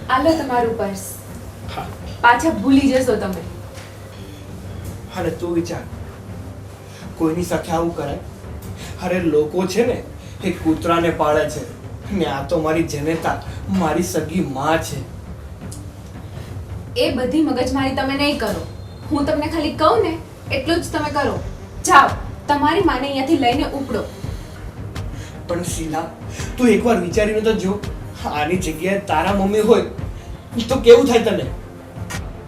આલો તમારું પર્સ. હા. પાછા ભૂલી જશો તમે. અને તું વિચાર, કોઈની સાથે આવું કરાય? અરે લોકો છે ને એ કૂતરાને પાળે છે ને આ તો મારી જનેતા, મારી સગી માં છે. એ બધી મગજમારી તમે નહીં કરો. હું તમને ખાલી કહું ને એટલું જ તમે કરો. જાઓ, તમારી માને અહીંયાથી લઈને ઉપડો. પણ શીલા, તું એકવાર વિચારીને તો જો, આની જગ્યાએ તારા મમ્મી હોય તો કેવું થાય તને?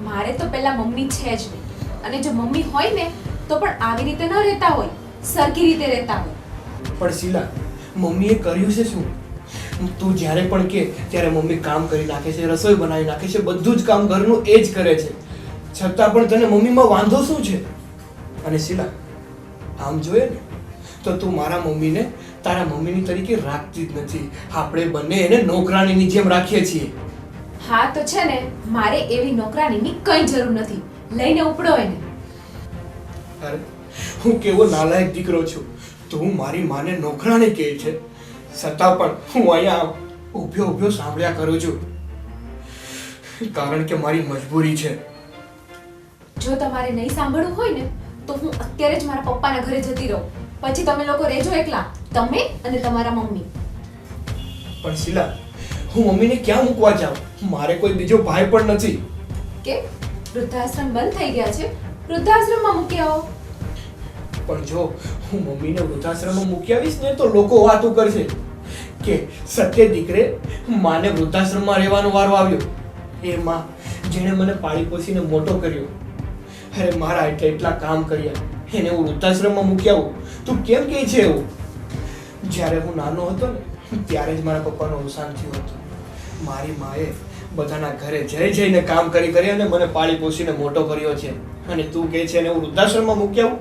મારે તો પહેલા મમ્મી છે જ નહીં. અને જો મમ્મી હોય ને તો પણ આવી રીતે ન રહેતા હોય, સરખી રીતે રહેતા હોય. પણ શીલા, મમ્મીએ કર્યું છે શું? તું જ્યારે પણ કે ત્યારે મમ્મી કામ કરી નાખે છે, રસોઈ બનાવી નાખે છે, બધું જ કામ ઘરનું એ જ કરે છે. છતાં પણ તને મમ્મીમાં વાંધો શું છે? અને શીલા, આમ જોઈએ ને તો તું મારા મમ્મીને તારા મમ્મીની તરીકે રાખતી જ નથી. આપણે બંને એને નોકરાણીની જેમ રાખીએ છીએ. હા તો છે ને, મારે એવી નોકરાણીની કંઈ જરૂર નથી. લઈને ઉપડો એને. અરે, હું કેવો નાલાયક દીકરો છું. તું મારી માને નોકરાણી કહે છે, છતાં પણ હું અહીંયા ઊભો સાંભળ્યા કરું છું. કારણ કે મારી મજબૂરી છે. જો તમારે નહીં સાંભળવું હોય ને તો હું અત્યારે જ મારા પપ્પાના ઘરે જતી રહું. પછી તમે લોકો રહેજો એકલા, તમે અને તમારા મમ્મી. પણ શીલા, હું મમ્મીને ક્યાં મૂકવા જાઉં? મારે કોઈ બીજો ભાઈ પણ નથી. કે વૃદ્ધાશ્રમ બંધ થઈ ગયા છે? વૃદ્ધાશ્રમમાં મૂકી આવો. પણ જો હું મમ્મીને વૃદ્ધાશ્રમમાં મૂકી આવીશ ને તો લોકો વાતો કરશે કે સત્ય દીકરે માને વૃદ્ધાશ્રમમાં રહેવાનો વારો આવ્યો. એ માં જેણે મને પાળી પોસીને મોટો કર્યો, અરે મારા એટલા કામ કર્યા, એને હું વૃદ્ધાશ્રમમાં મૂકી આવું? તું કેમ કહે છે એવું? જ્યારે હું નાનો હતો ને ત્યારે જ મારા પપ્પાનું અવસાન થયું હતું. મારી માએ બધાના ઘરે જઈને કામ કરી અને મને પાળી પોસીને મોટો કર્યો છે. અને તું કહે છે એને હું વૃદ્ધાશ્રમમાં મૂકી આવું?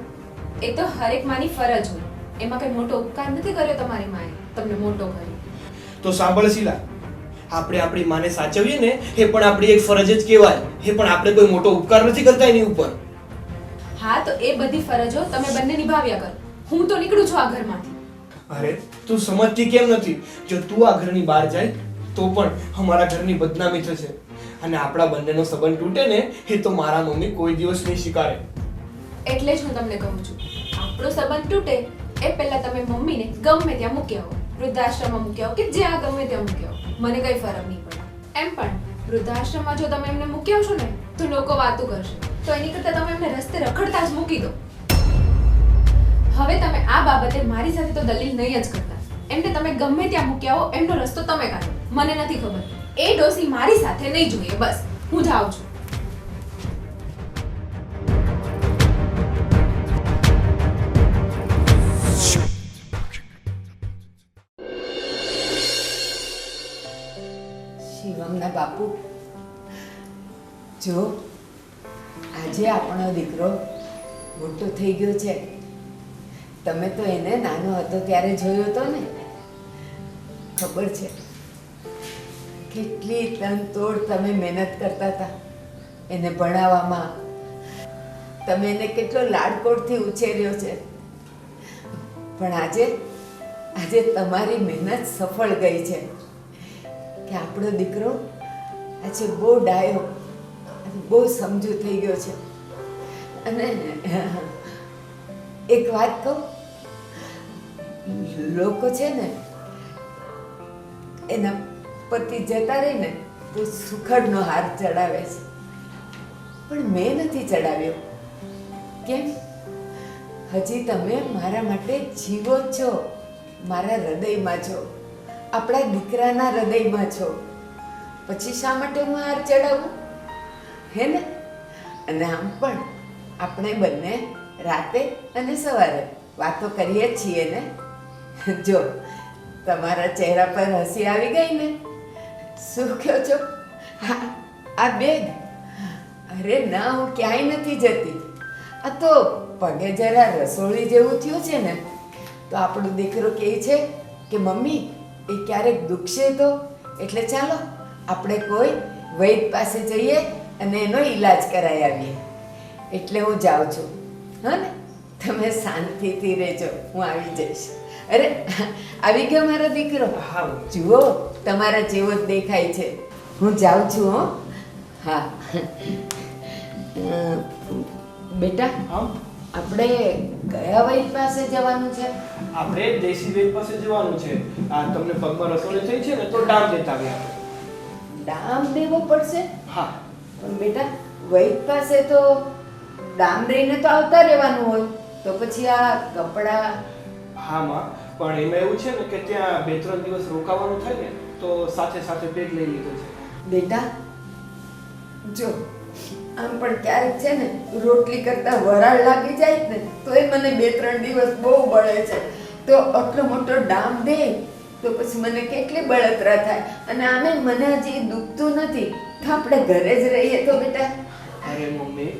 એ તો હરેક માની ફરજ હોય. એમાં કઈ મોટો ઉપકાર નથી કર્યો તમારી માએ તમને મોટો કર્યો. તો સાંભળ શીલા, આપણે આપણી માને સાચવીએ ને એ પણ આપણી એક ફરજ જ કહેવાય. એ પણ આપણે કોઈ મોટો ઉપકાર નથી કરતા એની ઉપર. હા તો એ બધી ફરજો તમે બંને નિભાવ્યા કરો. હું તો નીકળું છું આ ઘરમાંથી. અરે, તું સમજતી કેમ નથી? જો તું આ ઘરની બહાર જાય તો પણ અમારા ઘરની બદનામી થશે અને આપણા બંનેનો સંબંધ તૂટે ને એ તો મારા મમ્મી કોઈ દિવસ નહીં સ્વીકારે. એટલે જ હું તમને કહું છું, આપણો સંબંધ તૂટે એ પહેલા તમે મમ્મીને ગમે ત્યાં મૂકી આવો. વૃદ્ધાશ્રમમાં મૂકી આવો કે જ્યાં ગમે ત્યાં મૂકી આવો, મને કઈ ફરક નહીં પડે. એમ પણ વૃદ્ધાશ્રમમાં જો તમે એમને મૂકી આવશો ને તો લોકો વાતો કરશે. તો એની કરતાં તમે એમને રસ્તે રખડતા જ મૂકી દો. હવે તમે આ બાબતે મારી સાથે તો દલીલ નહીં જ કરતા. એમને તમે ગમે ત્યાં મૂકી આવો, એમનો રસ્તો તમે કાઢો. મને નથી ખબર, એ ડોસી મારી સાથે નહીં જોઈએ. બસ હું જાઉં છું. શિવમના બાપુ, જો આજે આપણો દીકરો મોટો થઈ ગયો છે. તમે તો એને નાનો હતો ત્યારે જોયો હતો ને. ખબર છે કેટલી તનતોડ તમે મહેનત કરતા હતા એને ભણાવવામાં. તમે એને કેટલો લાડકોડથી ઉછેર્યો છે. પણ આજે તમારી મહેનત સફળ ગઈ છે કે આપણો દીકરો આજે બહુ ડાયો અને બહુ સમજુ થઈ ગયો છે. અને એક વાત કહું, લોકો છે ને એના પતિ જતા રહીને તો સુખડનો હાર ચડાવે છે, પણ મેં નથી ચડાવ્યો. કેમ? હજી તમે મારા માટે જીવો જ છો, મારા હૃદયમાં છો, આપણા દીકરાના હૃદયમાં છો. પછી શા માટે હું હાર ચડાવું? હે ને? અને આમ પણ આપણે બંને રાતે અને સવારે વાતો કરીએ જ છીએ ને. જો તમારા ચહેરા પર હસી આવી ગઈ ને. શું કહો છો? આ બેગ? અરે ના, હું ક્યાંય નથી જતી. આ તો પગે જરા રસોડી જેવું થયું છે ને તો આપણો દીકરો કહે છે કે મમ્મી એ ક્યારેક દુખશે તો, એટલે ચાલો આપણે કોઈ વૈદ પાસે જઈએ અને એનો ઈલાજ કરાવી આવીએ. એટલે હું જાઉં છું. હા ને? તમે શાંતિથી રહેજો, હું આવી જઈશ. અરે આવી ગયો મારો દીકરો. હા. જુઓ, તમારા જેવો જ દેખાય છે. હું જાઉં છું હો. હા બેટા હા આપણે કયા વૈદ પાસે જવાનું છે? આપણે દેશી વૈદ પાસે જવાનું છે. આ તમને પગમાં રસોડી થઈ છે ને તો ડામ દેતા આવ્યા. ડામ દેવો પડશે? હા પણ બેટા વૈદ પાસે તો ડામ દઈને તો આવતા રહેવાનું હોય, તો પછી આ કપડાં? હા માં, પણ એમાં એવું છે ને કે ત્યાં 2-3 દિવસ રોકાવાનું થાય ને તો સાથે સાથે બેગ લઈ લીધો છે. બેટા જો આમ પણ ક્યારેક છે ને રોટલી કરતા વરાળ લાગી જાય ને તો એ મને 2-3 દિવસ બહુ બળે છે. તો આટલો મોટો ડામ દે તો પછી મને કેટલી બળતરા થાય. અને આમે મને હજી દુખતું નથી, તો આપણે ઘરે જ રહીએ તો બેટા. અરે મમ્મી,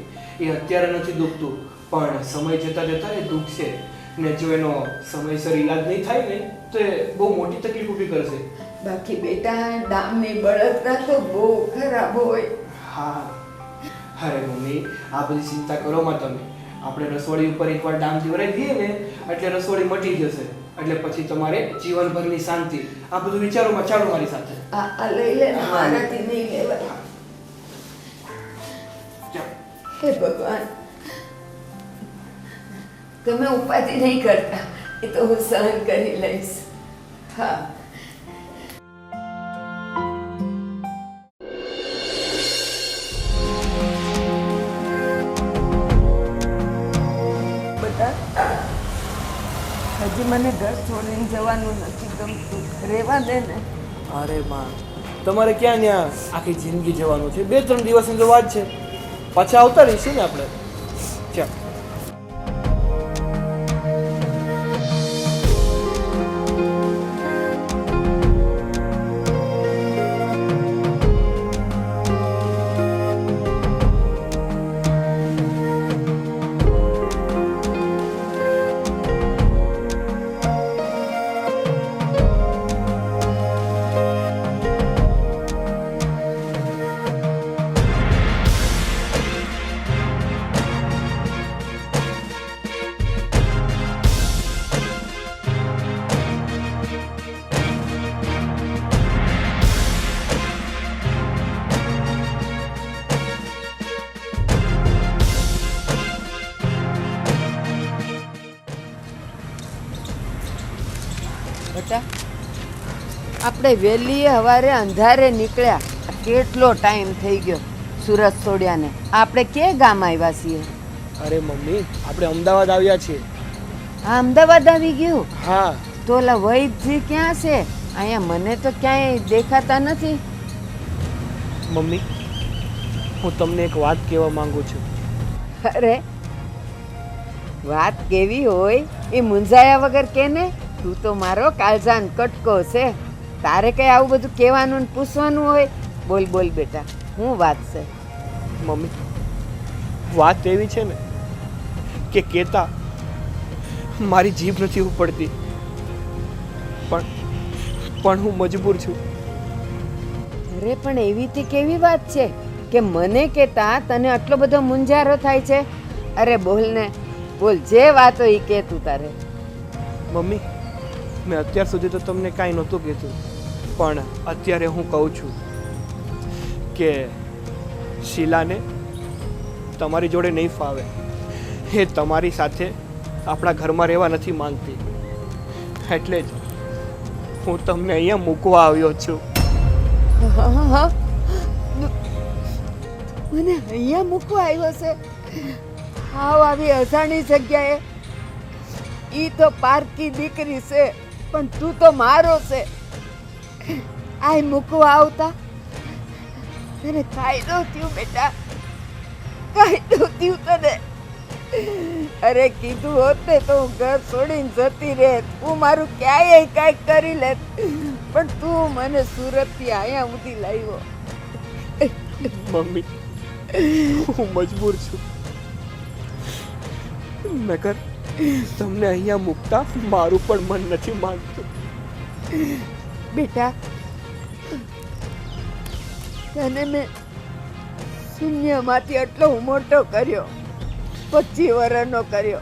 એ અત્યારે નથી દુખતું, પણ સમય જતા જતા એ દુખશે ને જો એનો સમયસર ઈલાજ નહીં થાય ને તો એ બહુ મોટી તકલીફ ઊભી કરશે. બાકી બેટા ડામની બળતરા તો બહુ ખરાબ હોય. હા અરે મમ્મી, આ બધી ચિંતા કરો માં તમે. આપણે રસોડી ઉપર એકવાર ડામ જીવરાઈ દઈએ ને એટલે રસોડી મટી જશે, એટલે પછી તમારે જીવનભરની શાંતિ. આ બધું વિચારોમાં ચાલો મારી સાથે. આ લઈ લે ને, મારાથી નહીં લેવાય. ચાલો. હે ભગવાન, તમે ઉપાધિ નહીં કરતા, એ તો હું સહન કરી લઈશ. હા બેટા, હજી મને ઘર છોડીને જવાનું નથી ગમતું. રહેવા દે ને. અરે માં, તમારે ક્યાં ત્યાં આખી જિંદગી જવાનું છે? 2-3 દિવસની તો વાત છે, પાછા આવતા રહીશું ને આપણે. ચાલ. બેટા આપણે વહેલી સવારે અંધારે નીકળ્યા. કેટલો ટાઈમ થઈ ગયો સુરત છોડ્યાને. આપણે કે ગામ આવ્યા છીએ? અરે મમ્મી, આપણે અમદાવાદ આવ્યા છીએ. હા, અમદાવાદ આવી ગયું? હા. તો ઓલા વૈદજી ક્યાં છે? અહીંયા મને તો ક્યાંય દેખાતા નથી. મમ્મી, હું તમને એક વાત કહેવા માંગુ છું. અરે વાત કેવી હોય એ મૂંઝાયા વગર કે ને. તું તો મારો કાળજાન કટકો છે, તારે કઈ આવું બધું કહેવાનું ને પૂછવાનું હોય? બોલ બોલ બેટા, શું વાત છે? મમ્મી, વાત એવી છે ને કે કહેતા મારી જીભ નથી ઉપડતી, પણ હું મજબૂર છું. અરે પણ એવી તે કેવી વાત છે કે મને કહેતા તને આટલો બધો મૂંઝારો થાય છે? અરે બોલ ને, બોલ, જે વાત હોય એ કે તું તારે. મમ્મી, મેં અત્યાર સુધી તો તમને કાંઈ નહોતું કહેતું, પણ અત્યારે હું કહું છું કે શીલાને તમારી જોડે નહીં ફાવે. એ તમારી સાથે આપણા ઘરમાં રહેવા નથી માંગતી, એટલે જ હું તમને અહીંયા મૂકવા આવ્યો છું. મને અહીંયા મૂકવા આવ્યો છે? હાવ આવી અજાણી જગ્યાએ? ઈ તો પારકી દીકરી છે, પણ તું તો મારો છે. આ મૂકવા આવતા તને કાયદો થયું બેટા, કાયદો થયું તને. અરે કીધું હોત ને તો હું ઘર છોડીને જતી રહેત, હું મારું ક્યાંય કાંઈક કરી લેત, પણ તું મને સુરતથી અહીંયા સુધી લાવ્યો. મમ્મી, હું મજબૂર છું, નકર તમને અહીંયા મૂકતા મારું પણ મન નથી માંગતું. બેટા, તને મેં શૂન્યમાંથી આટલો મોટો કર્યો, 25 વર્ષનો કર્યો.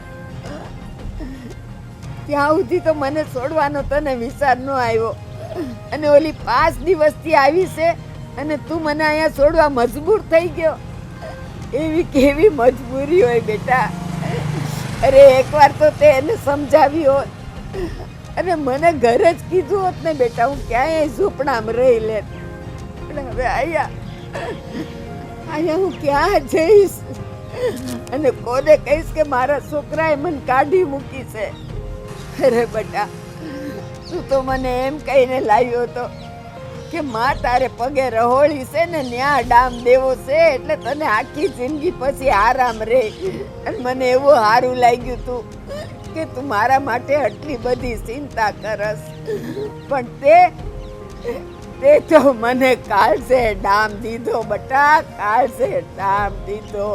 ત્યાં સુધી તો મને છોડવાનો તને વિચાર ન આવ્યો, અને ઓલી 5 દિવસથી આવી છે અને તું મને અહીંયા છોડવા મજબૂર થઈ ગયો. એવી કેવી મજબૂરી હોય બેટા. અરે એકવાર તો તે એને સમજાવી હોત અને મને ઘરે જ કીધું હોત ને બેટા, હું ક્યાંય ઝૂંપડામાં રહી લેત. પણ હવે અહીંયા હું ક્યાં જઈશ અને કોને કહીશ કે મારા છોકરાએ મને કાઢી મૂકી છે? અરે બેટા, તું તો મને એમ કહીને લાવ્યો હતો કે માં તારે પગે રહોળી છે ને ન્યા ડામ દેવો છે એટલે તને આખી જિંદગી પછી આરામ રહે. અને મને એવું સારું લાગ્યું તું કે તું મારા માટે આટલી બધી ચિંતા કરસ. પણ તે તો મને કાળસે ડામ દીધો બેટા, કાળસે ડામ દીધો.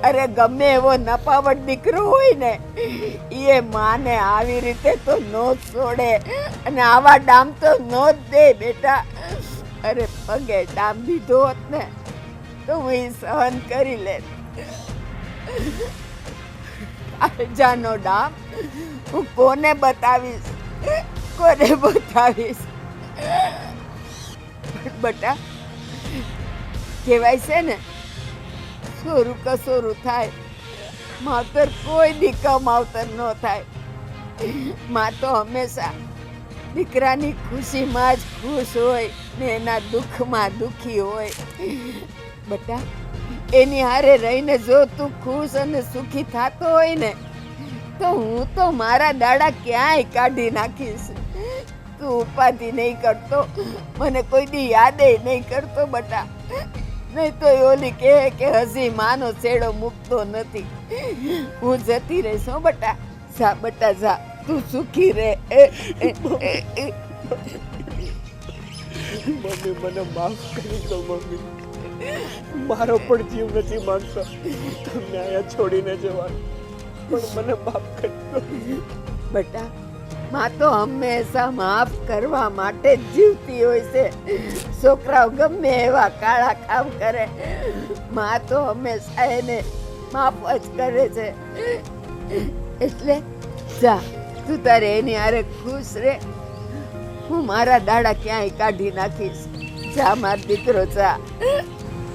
અરે ગમે એવો નપાવટ દીકરો હોય ને એ માને આવી રીતે તો નો જ છોડે અને આવા ડામ તો નો જ દે બેટા. અરે પગે ડામ દીધો હોત ને તો હું ઈ સહન કરી લેત. જાનો ડામ હું કોને બતાવીશ, કોને બતાવીશ? બટા કહેવાય છે ને, સોરું કસોરું થાય માવતર કોઈ દી કમાવતર ન થાય. માં તો હંમેશા દીકરાની ખુશીમાં જ ખુશ હોય ને એના દુઃખમાં દુઃખી હોય. બટા એની હારે રહીને જો તું ખુશ અને સુખી થતો હોય ને તો હું તો મારા દાડા ક્યાંય કાઢી નાખીશ. તું ઉપાધિ નહીં કરતો, મને કોઈ દી યાદે નહીં કરતો બટા. નહીં તો ઓલી કહે કે હજી માનો છેડો મૂકતો નથી. હું જતી રહીશ હો બટા. જા બટા જા, તું સુખી રહે. મમ્મી મને માફ કરી દો મમ્મી. મારો પણ જીવ નથી માંગતો તમને અહીંયા છોડીને જવાનું, પણ મને માફ કરી દો. બટા માં તો હંમેશા માફ કરવા માટે જ જીવતી હોય છે. છોકરાઓ ગમે એવા કાળા કામ કરે, માં તો હંમેશા એને માફ જ કરે છે. એટલે જા તું તારે એની હારે ખુશ રહે. હું મારા દાડા ક્યાંય કાઢી નાખીશ. જા માર દીકરો જા.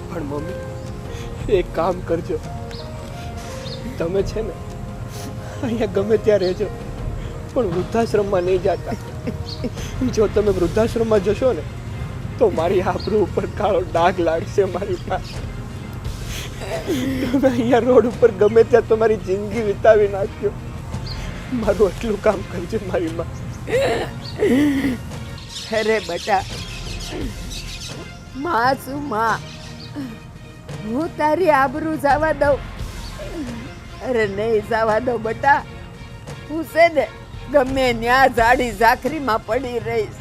પણ મમ્મી એક કામ કરજો, તમે છે ને અહીંયા ગમે ત્યાં રહેજો પણ વૃદ્ધાશ્રમમાં નહીં જતા. જો તમે વૃદ્ધાશ્રમમાં જશો ને તો મારી આબરૂ ઉપર કાળો ડાઘ લાગશે મારી પાસે. તમે અહીંયા રોડ ઉપર ગમે ત્યાં તમારી જિંદગી વિતાવી નાખ્યો. મારું એટલું કામ કરજો મારી માં. અરે બેટા, માં શું માં, હું તારી આબરૂ જવા દઉં? અરે નહીં જવા દઉં બેટા. હું છે ને ગમે ન્યા જાડી ઝાખરીમાં પડી રહીશ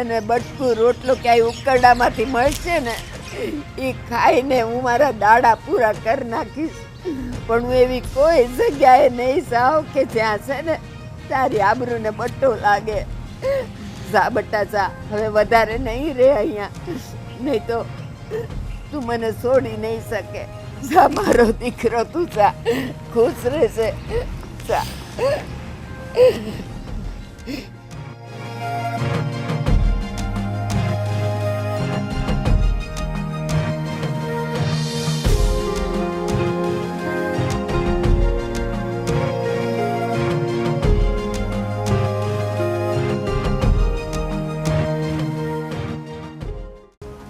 અને બટકું રોટલો ક્યાંય ઉકરડામાંથી મળશે ને એ ખાઈને હું મારા દાડા પૂરા કરી નાખીશ. પણ હું એવી કોઈ જગ્યાએ નહીં જાઉં કે જ્યાં છે ને તારી આબરૂને બટ્ટો લાગે. જા બટા જા, હવે વધારે નહીં રહે અહીંયા, નહીં તો તું મને છોડી નહીં શકે. જા મારો દીકરો, તું જા, ખુશ રહેશે. જા.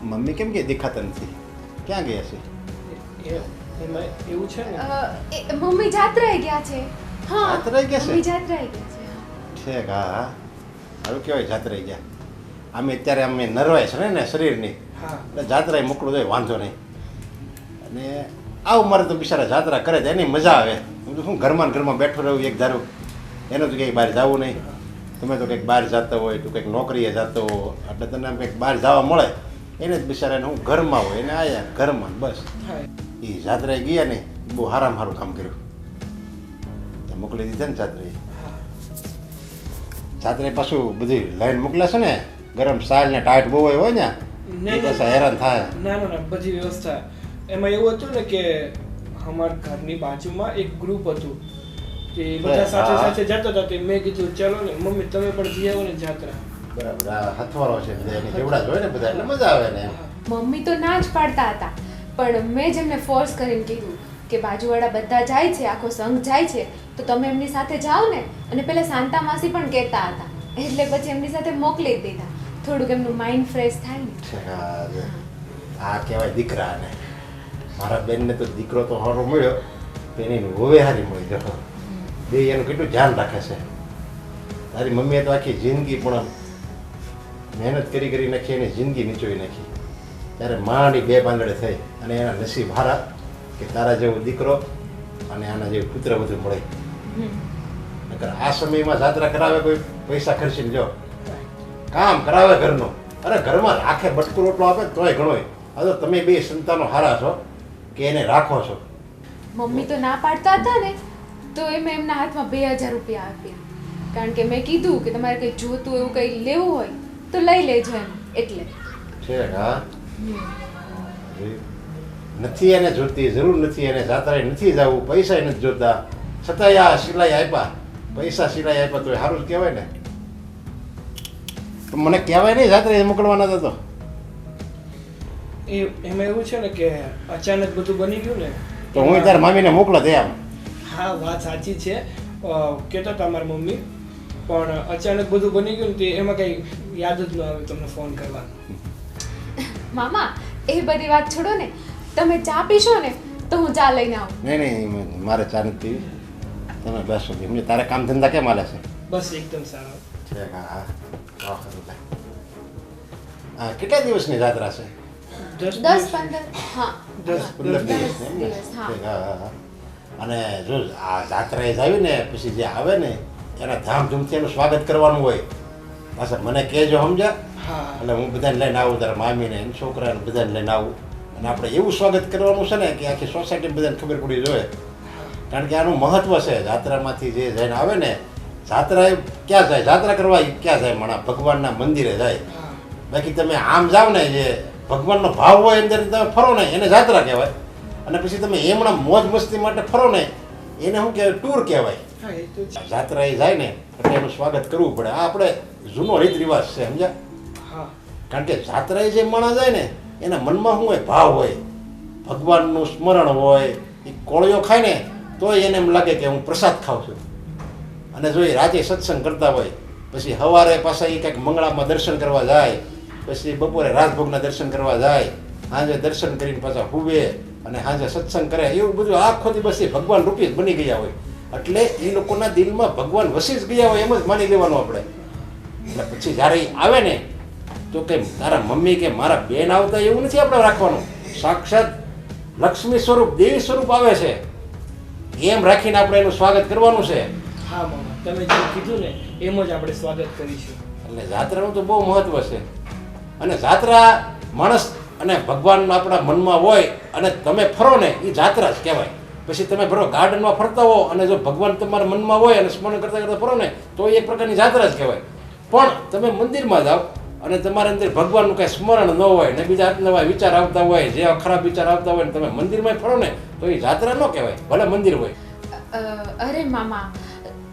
મમ્મી કેમ કે દેખાતા નથી? ક્યાં ગયા છે? એમાં એવું છે ને, મમ્મી જાત્રાએ ગયા છે. હા જાત્રાએ ગયા છે? મમ્મી જાત્રાએ ગયા છે. ઠીક, હા હા, સારું કહેવાય જાત્રાએ ગયા. અમે અત્યારે અમે નરવાય છે ને શરીરની, હા એટલે જાત્રાએ મોકલું જોઈએ, વાંધો નહીં. અને આવું મારે તો બિચારા જાત્રા કરે તો એની મજા આવે. હું તો શું ઘરમાં ને ઘરમાં બેઠો રહું એક ધારું, એનું તો કંઈક બહાર જવું નહીં. તમે તો કંઈક બહાર જતા હોય, તું કંઈક નોકરીએ જતો હો, એટલે તને આમ કંઈક બહાર જવા મળે. એને જ બિચારાને હું ઘરમાં હોય, એને આવ્યા ઘરમાં બસ. એ જાત્રાએ ગયા ને બહુ સારામાં સારું કામ કર્યું. મોકલી દીધા ને જાત્રાએ. જાત્રાએ પાછું બધી લાઈન મોકલે છે ને, ગરમ સાલ ને ટાઈટ બહુ હોય ને એ પાછા હેરાન થાય. ના ના ના, બધી વ્યવસ્થા. એમાં એવું હતું ને કે અમારા ઘરની બાજુમાં એક ગ્રુપ હતું કે બધા સાથે સાથે જતા હતા. તે મેં કીધું ચલો ને મમ્મી તમે પણ જઈ આવો ને જાત્રા. બરાબર આ હથવારો છે બધા એની જેવડા જ હોય ને બધા એટલે મજા આવે ને એમ. મમ્મી તો ના જ પાડતા હતા, પણ મેં જ એમને ફોર્સ કરીને કીધું કે બાજુવાળા બધા જાય છે, આખો સંઘ જાય છે, તો તમે એમની સાથે જાઓ ને. અને પેલા શાંતા માસી પણ કહેતા હતા, એટલે પછી એમની સાથે મોકલી જ દીધા, થોડુંક એમનું માઇન્ડ ફ્રેશ થાય ને. આ કહેવાય દીકરાને. મારા બેનને તો દીકરો તો સારો મળ્યો, એની હોવે હારી મળી ગયો. બે એનું કેટલું ધ્યાન રાખે છે. તારી મમ્મીએ તો આખી જિંદગી પણ મહેનત કરી કરી નાખી, એની જિંદગી નીચોવી નાખી. ત્યારે માંડી બે પાંદડે થઈ અને એના નસીબ હારા કે તારા જેવો દીકરો અને આના જેવું પુત્ર બધું મળે. નકર આ સમયમાં જાત્રા કરાવે કોઈ પૈસા ખર્ચીને જો કામ કરાવે ઘરનું. અરે ઘરમાં રાખે બટકું રોટલો આપે તોય ઘણોય. આ તો તમે બે સંતાનો હારા છો કે એને રાખો છો. મમ્મી તો ના પાડતા હતા ને, તો મેં એમના હાથમાં 2000 રૂપિયા આપ્યા, કારણ કે મેં કીધું કે તમારે કંઈ જોતું એવું કંઈ લેવું હોય તો લઈ લેજો એમ. એટલે છે હા નથી એને જોતી, જરૂર નથી એને જાત્રાએ નથી જવું, પૈસા નથી જોતા, છતાંય આ સિલાઈ આપ્યા, પૈસા સિલાઈ આપ્યા તો સારું જ કહેવાય ને. તો મને કહેવાય નહીં જાત્રાએ મોકલવાના હતા તો. એમાં એવું છે ને કે અચાનક બધું બની ગયું ને તો હું તાર મામીને મોકલો તે આમ. હા વાત સાચી છે, કહેતા હતા મારા મમ્મી, પણ અચાનક બધું બની ગયું ને તે એમાં કંઈ યાદ જ ન આવે તમને ફોન કરવાનો. મામા એ બધી વાત છોડો ને, તમે ચા પીશો ને તો હું ચા લઈને આવું. નહીં મારે ચા નથી પીવી, તમે બેસો. એમને તારે કામ ધંધા કેમ હાલે છે? બસ એકદમ સારો છે હા હા હા. કેટલા દિવસની જાત્રા છે? 10-15 હા 10-15 દિવસ એમ ને? દિવસ, હા. હા હા હા. અને જો આ જાત્રાએ જ આવી ને પછી જે આવે ને એના ધામધૂમથી એનું સ્વાગત કરવાનું હોય. પાછા મને કહેજો સમજ્યા? હા એટલે હું બધાને લઈને આવું, તારા મામીને એમ છોકરાને બધાને લઈને આવું. અને આપણે એવું સ્વાગત કરવાનું છે ને કે આખી સોસાયટી બધાને ખબર પડી જોઈએ. કારણ કે આનું મહત્વ છે. જાત્રામાંથી જે જઈને આવે ને, જાત્રા એ ક્યાં જાય? જાત્રા કરવા ઈ ક્યાં જાય? માણા ભગવાનના મંદિરે જાય. બાકી તમે આમ જાઓ ને, જે ભગવાનનો ભાવ હોય અંદર તમે ફરો ને એને જાત્રા કહેવાય. અને પછી તમે એમણા મોજ મસ્તી માટે ફરો ને એને શું કહેવાય? ટૂર કહેવાય. હા એ તો છે. જાત્રા એ જાય ને એટલે એનું સ્વાગત કરવું પડે. આ આપણે જૂનો રીત રિવાજ છે સમજ્યા? હા કારણ કે જાત્રાએ જે માણસ જાય ને એના મનમાં શું હોય? ભાવ હોય, ભગવાનનું સ્મરણ હોય. એ કોળિયો ખાય ને તોય એને એમ લાગે કે હું પ્રસાદ ખાઉં છું. અને જો એ રાતે સત્સંગ કરતા હોય, પછી સવારે પાછા એ કંઈક મંગળામાં દર્શન કરવા જાય, પછી બપોરે રાજભોગના દર્શન કરવા જાય, સાંજે દર્શન કરીને પાછા હુવે અને સાંજે સત્સંગ કરે, એવું બધું આખો દિવસ એ ભગવાન રૂપી જ બની ગયા હોય. એટલે એ લોકોના દિલમાં ભગવાન વસી જ ગયા હોય એમ જ માની લેવાનું આપણે. એટલે પછી જ્યારે એ આવે ને તો કે તારા મમ્મી કે મારા બેન આવતા એવું નથી આપણે રાખવાનું. સાક્ષાત લક્ષ્મી સ્વરૂપ, દેવી સ્વરૂપ આવે છે એમ રાખીને આપણે એનું સ્વાગત કરવાનું છે. હા મામા, તમે જે કીધું ને એમ જ આપણે સ્વાગત કરીશું. એટલે જાત્રાનું તો બહુ મહત્વ છે. અને જાત્રા માણસ અને ભગવાન આપણા મનમાં હોય અને તમે ફરો ને એ જાત્રા જ કહેવાય. પછી તમે ફરો ગાર્ડનમાં ફરતા હો અને જો ભગવાન તમારા મનમાં હોય અને સ્મરણ કરતા કરતા ફરો ને તો એ એક પ્રકારની જાત્રા જ કહેવાય. પણ તમે મંદિરમાં જાઓ અને તમારા અંદર ભગવાનનું કાંઈ સ્મરણ ન હોય ને બીજા નવા વિચાર આવતા હોય, જે ખરાબ વિચાર આવતા હોય ને તમે મંદિરમાં ફરો ને તો એ જાત્રા ન કહેવાય, ભલે મંદિર હોય. અરે મામા,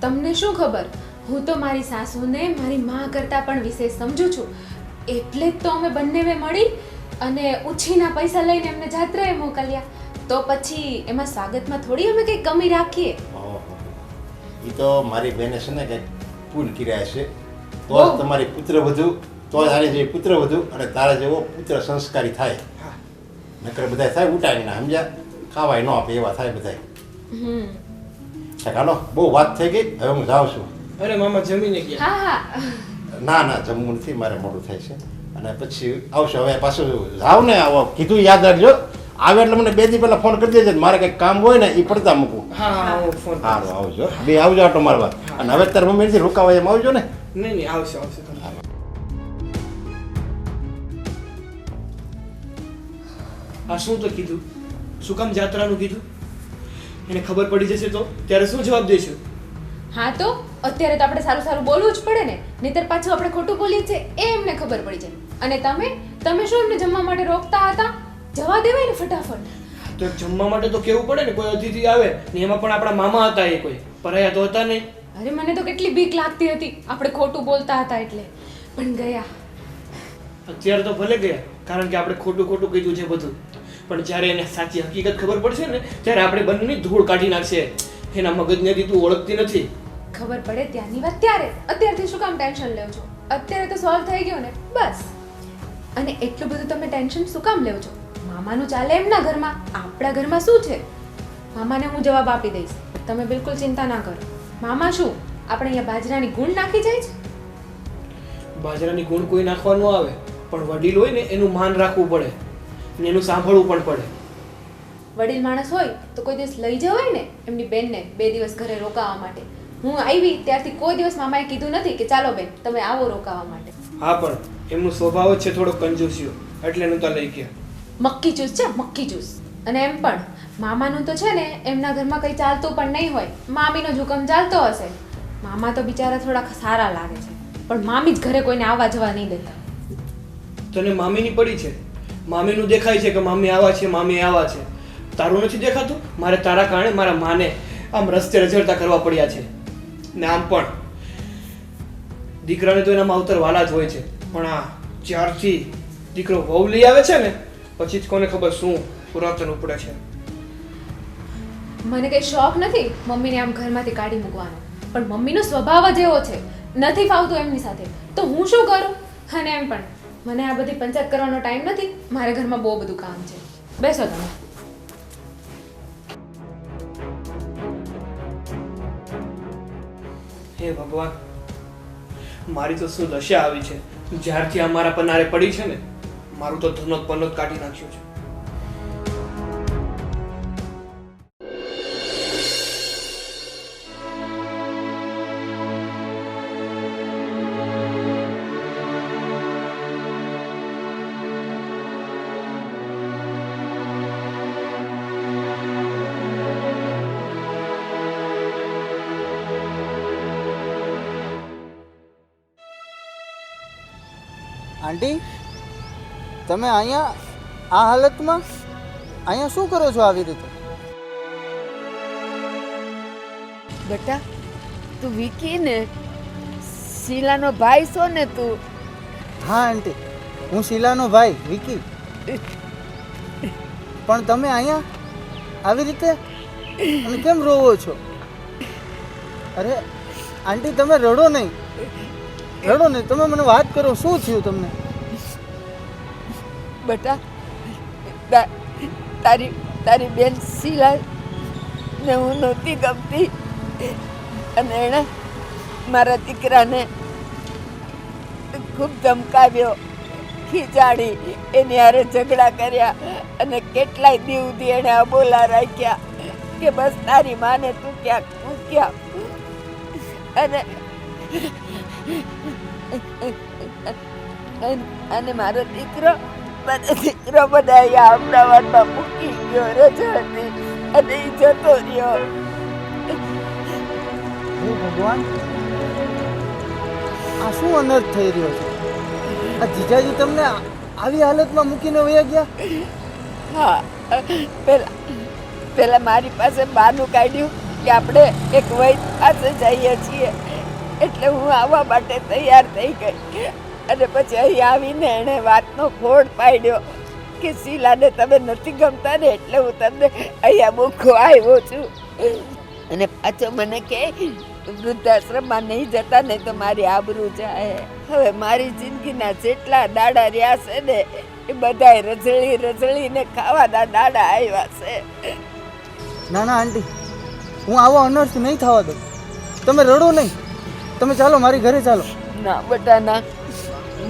તમને શું ખબર, હું તો મારી સાસુને મારી માં કરતાં પણ વિશેષ સમજુ છું. એટલે જ તો અમે બંનેવે મળી અને ઉછીના પૈસા લઈને એમને જાત્રાએ મોકલ્યા. તો પછી એમાં સ્વાગતમાં થોડી અમે કંઈ કમી રાખીએ. એ તો મારી બહેને છે ને કંઈક પુલ કર્યા છે તો જ તમારી પુત્ર વધુ, તો જ આની જેવી પુત્ર વધુ અને તારા જેવો પુત્ર સંસ્કારી થાય. નકર બધા થાય ઉટાણીના સમજ્યા, ખાવાય ન આપે એવા થાય બધા. હાલો બહુ વાત થઈ ગઈ, હવે હું જાઉં છું. અરે મામા જમીને ગયા? હા હા ના જમવું નથી, મારે મોડું થાય છે અને પછી આવશે. હવે પાછું જાવ ને, આવો કીધું યાદ રાખજો. આવે એટલે મને 2 દી પહેલા ફોન કરી દેજે, મારે કંઈક કામ હોય ને એ પડતા મૂકું. હા હું ફોન સારું આવજો, બે આવજો આટો મારવા. અને હવે તાર મમ્મી નથી રોકાવાય એમ આવજો ને. નહીં આવશે તમે. આ શું તો કીધું? શું કામ જાત્રાનું કીધું? એને ખબર પડી જશે તો ત્યારે શું જવાબ દઈશું? હા તો અત્યારે તો આપણે સારું સારું બોલવું જ પડે ને, નહીતર પાછું આપણે ખોટું બોલીએ છીએ એ એમને ખબર પડી જાય. અને તમે શું એમને જમવા માટે રોકતા હતા? જવા દેવાય ને ફટાફટ. તો જમવા માટે તો કેવું પડે ને, કોઈ અતિથિ આવે ને એમાં પણ આપણા મામા હતા, એ કોઈ પરાયા તો હતા નહીં. અરે મને તો કેટલી બીક લાગતી હતી આપણે ખોટું બોલતા હતા એટલે. પણ ગયા. અત્યારે તો ભલે ગયા, કારણ કે આપણે ખોટું ખોટું કીધું છે બધું, પણ જ્યારે એને સાચી હકીકત ખબર પડશે ને ત્યારે આપણે બંનેની ધૂળ કાઢી નાખશે. એના મગજને તું ઓળખતી નથી. ખબર પડે ત્યાંની વાત ત્યારે. અત્યારથી શું કામ ટેન્શન લેવ છો? અત્યારે તો સોલ્વ થઈ ગયું ને, બસ. અને એટલું બધું તમે ટેન્શન શું કામ લેવ છો? મામાનું ચાલે એમના ઘરમાં, આપણા ઘરમાં શું છે? મામાને હું જવાબ આપી દઈશ, તમે બિલકુલ ચિંતા ના કરો. મામા શું આપણે અહીંયા બાજરાની ગુણ નાખી જાય છે? બાજરાની ગુણ કોઈ નાખવા ન આવે, પણ વડીલ હોય ને એનું માન રાખવું પડે ને એનું સાંભળવું પણ પડે. વડીલ માણસ હોય તો કોઈ દિવસ લઈ જવાય ને એમની બેનને 2 દિવસ ઘરે રોકાવા માટે. હું આવી ત્યારથી કોઈ દિવસ મામાએ કીધું નથી કે ચાલો બેન તમે આવો રોકાવા માટે. હા, પણ એમનો સ્વભાવ જ છે થોડો કંજૂસિયો, એટલે નહોતા લઈ ગયા. મક્કી ચૂસ છે, મક્કી ચૂસ. અને એમ પણ મામાનું તો છે ને એમના ઘરમાં કંઈ ચાલતું પણ નહીં હોય, મામીનો જ હુકમ ચાલતો હશે. મામા તો બિચારા થોડા સારા લાગે છે, પણ મામી જ ઘરે કોઈને આવવા જવા નહીં દેતા. તને મામીની પડી છે, મામીનું દેખાય છે કે મામી આવા છે, મામી આવા છે. તારું નથી દેખાતું? મારે તારા કારણે મારા માને આમ રસ્તે રઝળતા કરવા પડ્યા છે. ને આમ પણ દીકરાને તો એના માવતર વાલા જ હોય છે, પણ આ જ્યારથી દીકરો વહુ લઈ આવે છે ને પછી જ કોને ખબર શું પુરાતન ઉપડે છે. મને કંઈ શોખ નથી મમ્મીને આમ ઘરમાંથી કાઢી મૂકવાનો, પણ મમ્મીનો સ્વભાવ જ એવો છે, નથી ફાવતું એમની સાથે તો હું શું કરું? અને એમ પણ મને આ બધી પંચાયત કરવાનો ટાઈમ નથી, મારે ઘરમાં બહુ બધું કામ છે. બેસો તમે. હે ભગવાન, મારી તો શું દશા આવી છે. જ્યારથી આ મારા પનારે પડી છે ને મારું તો ધનોત પનોત કાઢી નાખ્યું છે. આંટી, તમે અહીંયા આ હાલતમાં અહીંયા શું કરો છો આવી રીતે? બેટા તું વિકી ને શીલાનો ભાઈ છો ને તું? હા આંટી, હું શીલાનો ભાઈ વિકી. પણ તમે અહીંયા આવી રીતે અને કેમ રોવો છો? અરે આંટી તમે રડો નહીં, રડો નહીં, તમે મને વાત કરો, શું થયું તમને? બેટા તારી બેન શીલા ને હું નહોતી ગમતી અને એણે મારા દીકરાને ખૂબ ધમકાવ્યો, ખીજાડી, એની હારે ઝઘડા કર્યા અને કેટલાય દી સુધી એણે અબોલા રાખ્યા કે બસ તારી માને તું ક્યાંક મૂક્યા. અને મારો દીકરો બધા અહીંયા અમદાવાદમાં મૂકી ગયો રજળથી અને એ જતો રહ્યો. હે ભગવાન, આ શું અનર્થ થઈ રહ્યો છે? આ જીજાજી તમને આવી હાલતમાં મૂકીને વયા ગયા? હા, પેલા મારી પાસે બહાનું કાઢ્યું કે આપણે એક વૈદ પાસે જઈએ છીએ, એટલે હું આવવા માટે તૈયાર થઈ ગઈ. અને પછી અહીં આવીને એણે વાતનો ફોડ પાડ્યો કે શીલાને તમે નથી ગમતા ને એટલે હું તમને અહીંયા મૂકવા આવ્યો છું. અને પાછો મને કહે વૃદ્ધાશ્રમમાં નહીં જતા નહીં તો મારી આબરૂ જાય. હવે મારી જિંદગીના જેટલા દાડા રહ્યા છે ને એ બધાય રઝળીને ખાવાના દાડા આવ્યા છે. ના ના આંટી, હું આવો અનર્થ નહીં થવા દઉં. તમે રડો નહીં, તમે ચાલો મારી ઘરે ચાલો. ના બેટા ના,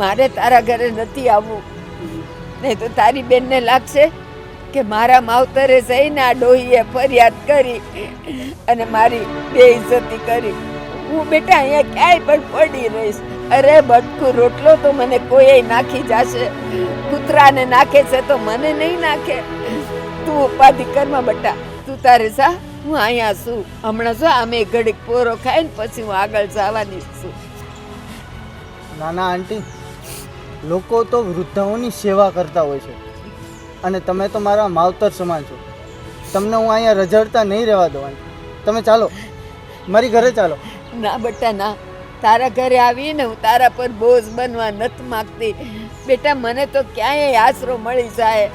મારે તારા ઘરે નથી આવવું. નહીં તો તારી બેનને લાગશે કે મારા માવતરે જઈને આ ડોહીએ ફરિયાદ કરી અને મારી બેઇજ્જતી કરી. હું બેટા અહીંયા ક્યાંય પણ પડી રહીશ. અરે બટકું રોટલો તો મને કોઈ નાખી જશે, કૂતરાને નાખે છે તો મને નહીં નાખે. તું ઉપાધિ કરમાં બેટા, તું તારે જા, હું અહીંયા છું. હમણાં જો આમે ઘડીક પોરો ખાઈને પછી હું આગળ જવાની છું. નાના આંટી, લોકો તો વૃદ્ધાઓની સેવા કરતા હોય છે અને તમે તો મારા માવતર સમાન છો. તમને હું અહીંયા રઝળતા નહીં રહેવા દઉં. તમે ચાલો મારી ઘરે ચાલો. ના બેટા ના, તારા ઘરે આવીને હું તારા પર બોઝ બનવા નથી માંગતી. બેટા મને તો ક્યાંય આશરો મળી જાય.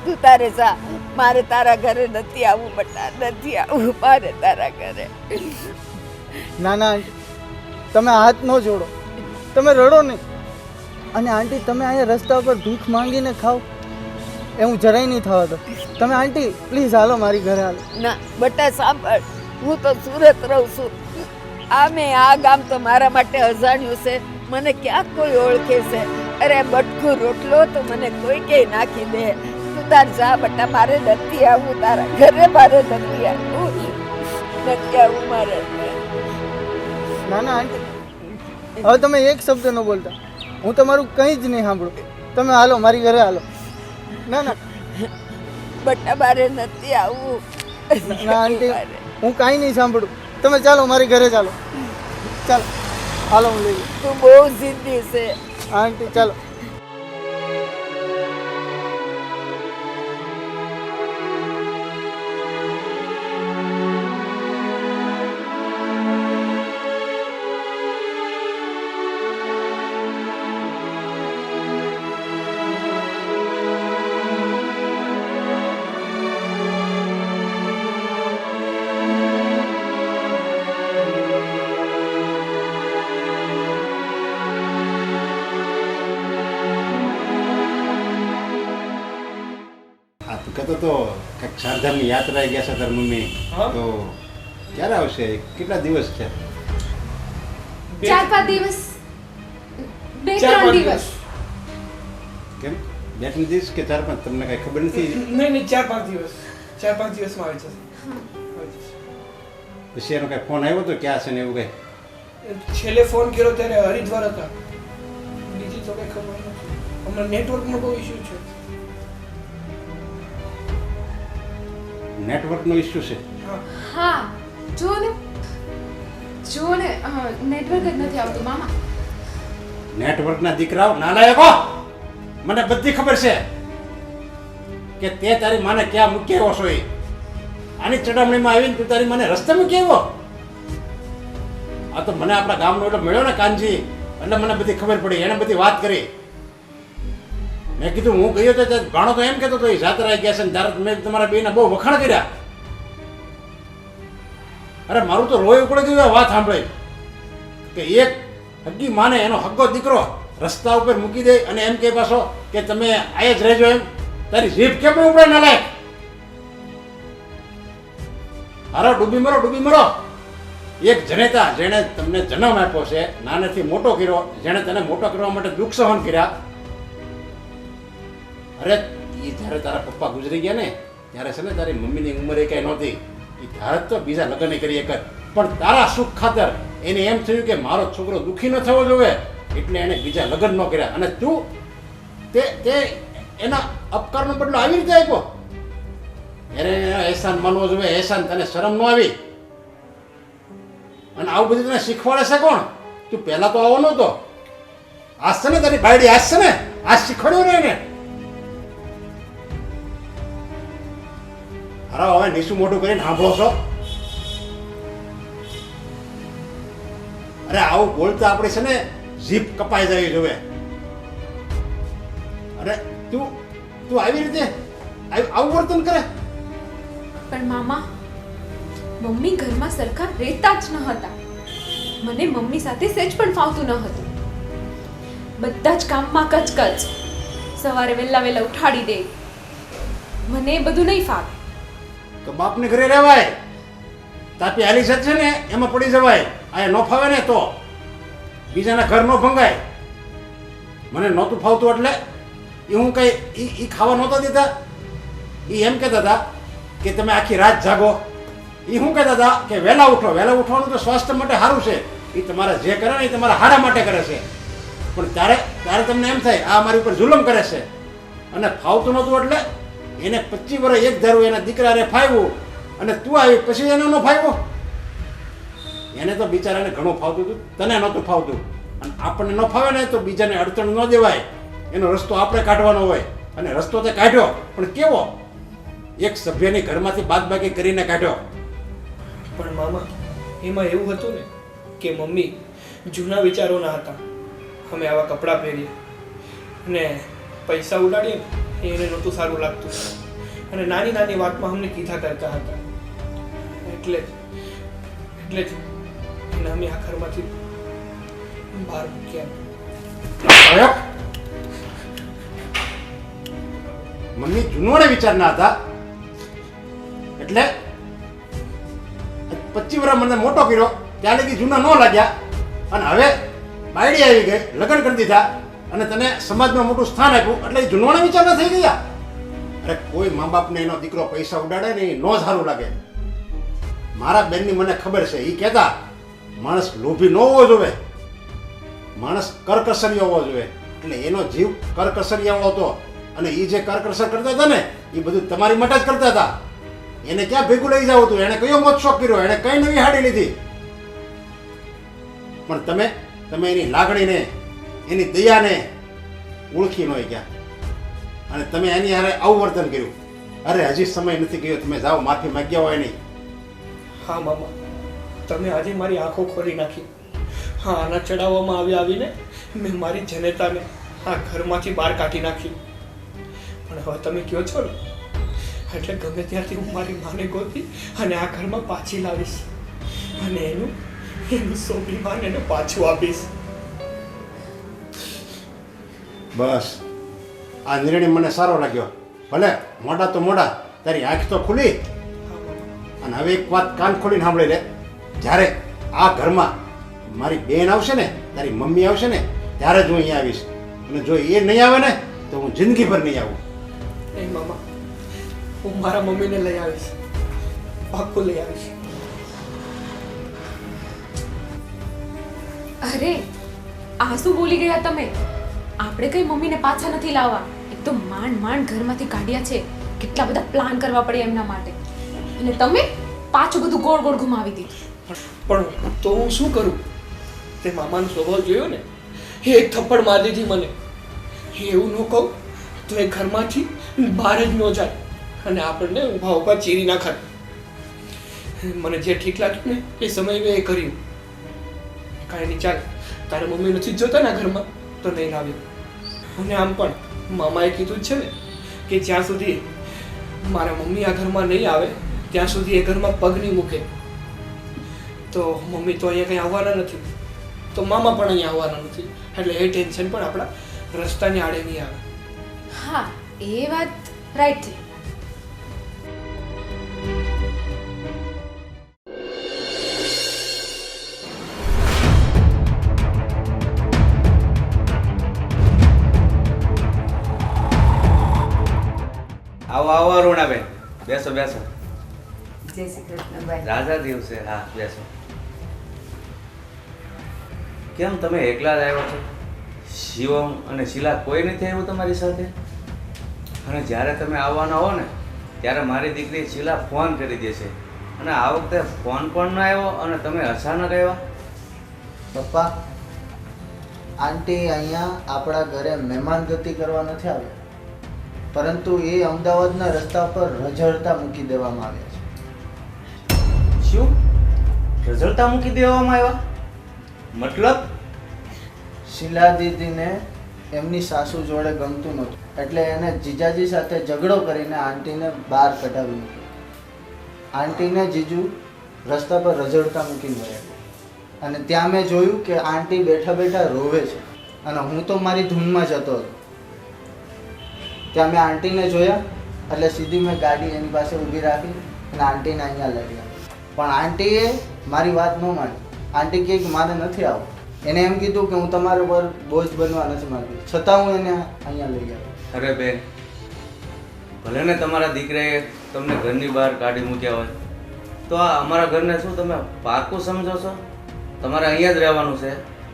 તું તારે જા, મારે તારા ઘરે નથી આવવું બેટા, નથી આવવું મારે તારા ઘરે. ના ના આંટી, તમે હાથ ન જોડો, તમે રડો નહીં. અને આંટી તમે અહીંયા રસ્તા ઉપર ભીખ માંગીને ખાઓ એ હું જરાય નહીં થવા દો. તમે આંટી પ્લીઝ હાલો મારી ઘરે હાલો. ના બેટા સાંભળ, હું તો સુરત રહું છું. આ ગામ તો મારા માટે અજાણ્યું છે, મને ક્યાં કોઈ ઓળખે છે. અરે બટકું રોટલો તો મને કોઈ કે નાખી દે. તું તાર જા બેટા, મારે નથી આવવું તારા ઘરે, મારે નથી આવવું, નથી આવવું મારે. ના ના આંટી, હવે તમે એક શબ્દ ન બોલતા, હું તમારું કંઈ જ નહીં સાંભળું. તમે હાલો મારી ઘરે હાલો. ના ના બેટા મારે નથી આવવું. ના આંટી, હું કાંઈ નહીં સાંભળું. તમે ચાલો મારી ઘરે ચાલો, ચાલો હાલો હું લઈ જઉં. તું બહુ જિદ્દી છે. આંટી ચાલો. આ તું કહેતો તો કંઈક ચારધામની યાત્રાએ ગયા છે તાર મમ્મી, હા. તો ક્યારે આવશે? કેટલા દિવસ છે? 4-5 દિવસ, 2-3 4-5 દિવસ. કેમ 2-3 દિવસ કે 4-5? તમને કાંઈ ખબર નથી? નહીં 4-5 દિવસ, 4-5 દિવસમાં આવી જશે. પછી એનો કાંઈ ફોન આવ્યો તો ક્યાં છે ને એવું કંઈ? છેલ્લે ફોન કર્યો ત્યારે હરિદ્વાર હતા, બીજી તો કઈ ખબર નથી. હમણાં નેટવર્કનો બહુ ઇશ્યુ છે. નેટવર્કનો ઇસ્યુ છે? હા, હા, જુઓ ને નેટવર્ક જ નથી આવતું મામા. નેટવર્કના દીકરાઓ નાલાયકો, મને બધી ખબર છે કે તે તારી માને ક્યાં મૂકી આવ્યો છો. એ આની ચડામણીમાં આવીને તું તારી માને રસ્તે મૂકી આવ્યો. આ તો મને આપણા ગામનો એટલે મળ્યો ને કાનજી, એટલે મને બધી ખબર પડી. એને બધી વાત કરી. મેં કીધું હું ગયો તો ભાણો તો એમ કહેતો હતો એ જાત્રાએ ગયા છે ને ત્યારે મેં તમારા બેના બહુ વખાણ કર્યા. અરે મારું તો લોહી ઉકળી ગયું આ વાત સાંભળી કે એક હગ્ગી માને એનો હગ્ગો દીકરો રસ્તા ઉપર મૂકી દે અને એમ કે પાછો કે તમે આયા જ રહેજો. એમ તારી જીભ કેમ ઉપડે ના લાયક? હારો ડૂબી મરો, ડૂબી મરો. એક જનેતા જેણે તમને જન્મ આપ્યો છે, નાનેથી મોટો કર્યો, જેણે તને મોટો કરવા માટે દુઃખ સહન કર્યા. અરે એ જ્યારે તારા પપ્પા ગુજરી ગયા ને ત્યારે છે ને તારી મમ્મીની ઉંમર એ કઈ નહોતી. એ ત્યારે તો બીજા લગ્ન કરી એક જ, પણ તારા સુખ ખાતર એને એમ થયું કે મારો છોકરો દુઃખી ન થવો જોઈએ એટલે એને બીજા લગ્ન ન કર્યા. અને તું તે એના અપકારનો બદલો આવી રીતે આપ્યો. એને એહસાન માનવો જોઈએ. એહસાન તને શરમ ન આવી? અને આવું બધું તને શીખવાડે છે કોણ? તું પહેલા તો આવો નહોતો. આજ છે ને તારી બાયડી, આજ છે ને, આજ શીખવાડ્યું ને એને. અરે હવે નીસું મોટું કરીને સાંભળો છો? અરે આવું બોલતા આપણે છે ને જીભ કપાઈ જવી જોવે. અરે તું આવી રીતે આવું વર્તન કરે? પણ મામા, મમ્મી ઘરમાં સરખા રહેતા જ ન હતા. મને મમ્મી સાથે સેજ પણ ફાવતું ન હતું. બધા જ કામમાં કચકચ. સવારે વહેલા ઉઠાડી દે. મને એ બધું નહીં ફાવે. તો બાપને ઘરે રહેવાય. તાપી હાલી છે ને એમાં પડી જવાય. આ ન ફાવે ને તો બીજાના ઘર ન ભંગાય. મને નહોતું ફાવતું એટલે એ હું કઈ એ ખાવા નહોતા દેતા. એ એમ કહેતા હતા કે તમે આખી રાત જાગો. એ શું કહેતા હતા કે વહેલા ઉઠો. વહેલા ઉઠવાનું તો સ્વાસ્થ્ય માટે સારું છે. એ તમારા જે કરે ને એ તમારા હારા માટે કરે છે. પણ ત્યારે તમને એમ થાય આ મારી ઉપર જુલમ કરે છે. અને ફાવતું નહોતું એટલે એને 25 વર્ષ એક ધારું એના દીકરાને ફાવ્યું અને તું આવી પછી એને ન ફાવ્યો. એને તો બિચારાને ઘણું ફાવતું હતું, તને નહોતું ફાવતું. અને આપણને ન ફાવે ને તો બીજાને અડચણ ન દેવાય. એનો રસ્તો આપણે કાઢવાનો હોય. અને રસ્તો તે કાઢ્યો, પણ કેવો? એક સભ્યની ઘરમાંથી બાદબાકી કરીને કાઢ્યો. પણ મામા એમાં એવું હતું ને કે મમ્મી જૂના વિચારોના હતા. અમે આવા કપડાં પહેરીએ અને પૈસા ઉડાડીએ ને એને નહોતું સારું લાગતું, અને નાની નાની વાતમાં અમને કીધા કરતા હતા. એટલે જ એને અમે આ ઘરમાંથી બહાર મૂક્યા. મમ્મી જૂનવાડે વિચારના હતા એટલે 25 વર્ષ મને મોટો કર્યો ત્યાં લગી જૂના ન લાગ્યા, અને હવે બાયડી આવી ગઈ, લગ્ન કરી દીધા અને તને સમાજમાં મોટું સ્થાન આપ્યું એટલે એ જૂનવાડા વિચારના થઈ ગયા. અરે કોઈ મા બાપને એનો દીકરો પૈસા ઉડાડે ને એ ન સારું લાગે. મારા બેનની મને ખબર છે, એ કહેતા માણસ લોભી ન હોવો જોઈએ, માણસ કરકસરિયો હોવો જોઈએ. એટલે એનો જીવ કરકસરિયાવાળો હતો, અને એ જે કરકસર કરતા હતા ને એ બધું તમારી માટે જ કરતા હતા. એને ક્યાં ભેગું લઈ જાવ હતું? એને કયો મોજ શોખ કર્યો? એને કઈ નવી હાડી લીધી? પણ તમે એની લાગણીને, એની દયાને ઓળખી ન ગયા, અને તમે એની હારે આવું વર્તન કર્યું. અરે હજી સમય નથી ગયો, તમે જાઓ, માફી માંગ્યા હોય નહીં. હા મામા, તમે આજે મારી આંખો ખોલી નાખી. હા, આના ચડાવવામાં આવીને મેં મારી જનતાને આ ઘરમાંથી બહાર કાઢી નાખી. પણ હવે તમે કહો છો ને, એટલે ગમે ત્યારથી હું મારી માને ગોતી અને આ ઘરમાં પાછી લાવીશ, અને એનું સ્વાભિમાન એને પાછું આપીશ. બસ આ નિર્ણય મને સારો લાગ્યો. ભલે મોડા તો મોડા, તારી આંખ તો ખુલી. અને હવે એક વાત કાન ખોલીને સાંભળી લે. જ્યારે આ ઘરમાં મારી બેન આવશે ને, તારી મમ્મી આવશે ને, ત્યારે જ હું અહીંયા આવીશ. અને જો એ નહીં આવે ને તો હું જિંદગીભર નહીં આવું. નહીં મામા, હું મારા મમ્મીને લઈ આવીશ, પાક્કું લઈ આવીશ. અરે આ શું બોલી ગયા તમે? આપણે કઈ મમ્મીને પાછા નથી લાવવા. એક તો માંડ ઘરમાંથી કાઢ્યા છે, કેટલા બધા પ્લાન કરવા પડ્યા એમના માટે, અને તમે પાછું બધું ગોળ ગોળ ઘુમાવી દીધું. પણ તો હું શું કરું? તે મામાનો સ્વભાવ જોયો ને, એ એક થપ્પડ મારી દીધી મને. એવું ન કહું તો એ ઘરમાંથી બહાર જ ન જાય, અને આપણને ઊભા ઊભા ચીરી નાખત. મને જે ઠીક લાગ્યું ને એ સમયે મેં એ કર્યું. કાંઈ નહીં, ચાલ, તારા મમ્મી નથી જ જોતા ને ઘરમાં તો નહીં લાવ્યો. અને આમ પણ મામાએ કીધું જ છે ને કે જ્યાં સુધી મારા મમ્મી આ ઘરમાં નહીં આવે ત્યાં સુધી એ ઘરમાં પગ નહીં મૂકે. તો મમ્મી તો અહીંયા કંઈ આવવાના નથી, તો મામા પણ અહીંયા આવવાના નથી, એટલે એ ટેન્શન પણ આપણા રસ્તાની આડે નહીં આવે. હા, એ વાત રાઈટ છે. આવો આવો અરુણાબેન, બેસો બેસો. જય શ્રી કૃષ્ણ ભાઈ. રાજા દિવસે, હા બેસો. કેમ તમે એકલા જ આવ્યા છો? શિવમ અને શીલા કોઈ નથી આવ્યું તમારી સાથે? અને જ્યારે તમે આવવાના હો ને ત્યારે મારી દીકરી શીલા ફોન કરી દેશે, અને આ વખતે ફોન પણ ન આવ્યો અને તમે અચાનક આવ્યા. પપ્પા, આંટી અહીંયા આપણા ઘરે મહેમાનગતિ કરવા નથી આવ્યા, પરંતુ એ અમદાવાદના રસ્તા પર રઝળતા મૂકી દેવામાં આવ્યા છે. શું? રઝળતા મૂકી દેવામાં આવ્યા? મતલબ? શીલા દીદીને એમની સાસુ જોડે ગમતું નહોતું, એટલે એને જીજાજી સાથે ઝઘડો કરીને આંટીને બહાર કઢાવી મૂકી. આંટીને જીજુ રસ્તા પર રઝળતા મૂકીને વળ્યા, અને ત્યાં મેં જોયું કે આંટી બેઠા બેઠા રોવે છે, અને હું તો મારી ધૂનમાં જતો હતો. ત્યાં મેં આંટીને જોયા એટલે સીધી મેં ગાડી એની પાસે ઊભી રાખી અને આંટીને અહીંયા લઈ આવી. પણ આંટીએ મારી વાત ન માની. આંટી કહે કે મારે નથી આવવું. એને એમ કીધું કે હું તમારા પર બોજ બનવા નથી માંગતી, છતાં હું એને અહીંયા લઈ આવ્યો. અરે બેન, ભલે ને તમારા દીકરાએ તમને ઘરની બહાર કાઢી મૂક્યા હોય, તો આ અમારા ઘરને શું તમે પાકું સમજો છો? તમારે અહીંયા જ રહેવાનું છે,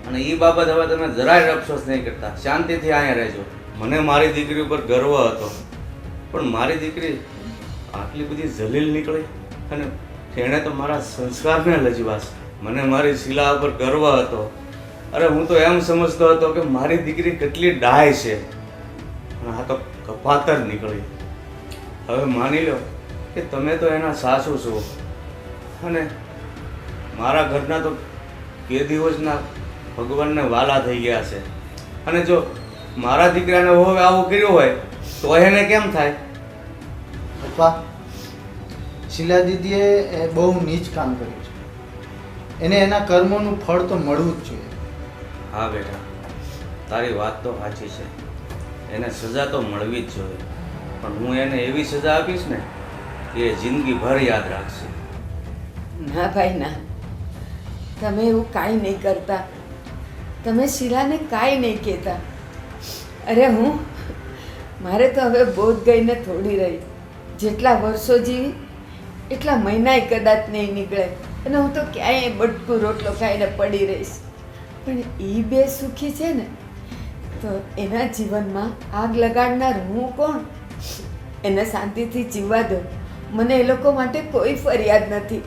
અને એ બાબત હવે તમે જરાય અફસોસ નહીં કરતા, શાંતિથી અહીંયા રહેજો. મને મારી દીકરી ઉપર ગર્વ હતો, પણ મારી દીકરી આટલી બધી જલીલ નીકળી, અને તેણે તો મારા સંસ્કારને લજવાશ. મને મારી શીલા ઉપર ગર્વ હતો. અરે હું તો એમ સમજતો હતો કે મારી દીકરી કેટલી ડાય છે, અને આ તો કપાતર નીકળી. હવે માની લો કે તમે તો એના સાસુ છો, અને મારા ઘરના તો કે દિવસના ભગવાનને વાલા થઈ ગયા છે. અને જો મારા દીકરાને હવે આવું કર્યું હોય તો એને કેમ થાય? પપ્પા, શીલા દીદીએ બહુ નીચ કામ કર્યું છે. એને એના કર્મોનું ફળ તો મળવું જ જોઈએ. હા બેટા, તારી વાત તો સાચી છે. એને સજા તો મળવી જ જોઈએ, પણ હું એને એવી સજા આપીશ ને કે એ જિંદગીભર યાદ રાખશે. ના ભાઈ ના, તમે એવું કાંઈ નહીં કરતા. તમે શીલાને કાંઈ નહીં કહેતા. અરે મારે તો હવે બોધ ગઈને થોડી રહી. જેટલા વર્ષો જીવી એટલા મહિનાય કદાચ નહીં નીકળે અને હું તો ક્યાંય બટકું રોટલો ખાઈને પડી રહીશ. પણ એ બે સુખી છે ને, તો એના જીવનમાં આગ લગાડનાર હું કોણ? એને શાંતિથી જીવવા દો. મને એ લોકો માટે કોઈ ફરિયાદ નથી.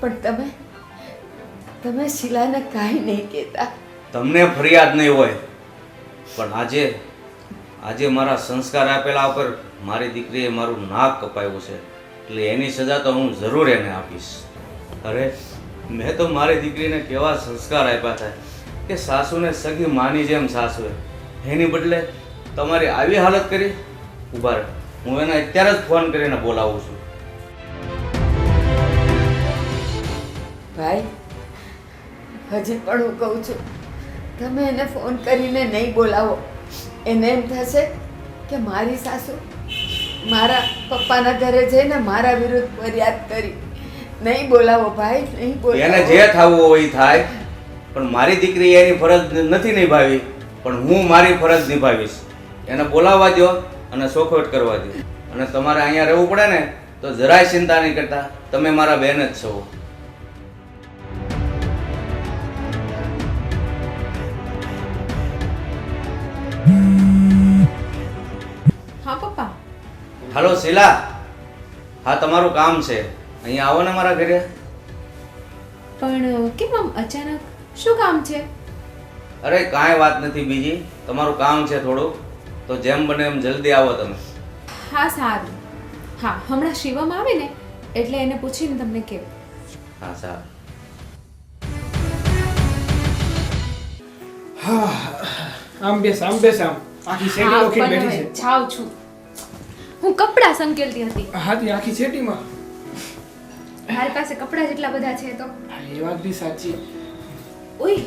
પણ તમે શીલાને કાંઈ નહીં કહેતા. તમને ફરિયાદ નહીં હોય, પણ આજે મારા સંસ્કાર આપેલા પર મારી દીકરીએ મારું નાક કપાયું છે, એટલે એની સજા તો હું જરૂર એને આપીશ. અરે મેં તો મારી દીકરીને કેવા સંસ્કાર આપ્યા છે કે સાસુને સગી માની જેમ સાસુએ, એની બદલે તમારી આવી હાલત કરી. ઊભા રહે, હું એને અત્યારે જ ફોન કરીને બોલાવું છું. ભાઈ, હજી પણ હું કહું છું, તમે એને ફોન કરીને નહીં બોલાવો. એને એમ થશે કે મારી સાસુ મારા પપ્પાના ઘરે જઈને મારા વિરુદ્ધ ફરિયાદ કરી. નહીં બોલાવો ભાઈ, નહીં એને બોલાવો. જે થવું હોય એ થાય, પણ મારી દીકરી એની ફરજ નથી નિભાવી, પણ હું મારી ફરજ નિભાવીશ. એને બોલાવવા દો અને સોખવટ કરવા દો. અને તમારે અહીંયા રહેવું પડે ને તો જરાય ચિંતા નહીં કરતા, તમે મારા બહેન જ છો. હા પપ્પા. હાલો શીલા, હા તમારું કામ છે, અહીંયા આવો ને મારા ઘરે. પણ કેમ આમ અચાનક? શું કામ છે? અરે કાંઈ વાત નથી બીજી, તમારું કામ છે થોડું, તો જેમ બને એમ જલ્દી આવો તમે. હા સારું. હા, હમણાં શિવમ આવે ને એટલે એને પૂછીને તમને કેવું. હા સારું. આમ બેસ આમ. આખી શેટી હા, ઓખીને પણ બેઠી હવે છે. જાઉં છું. હું કપડાં સંકેલતી હતી. હાથી આખી શેટીમાં. મારી પાસે કપડાં જેટલા બધા છે તો. હા, એ વાત બી સાચી. ઓય,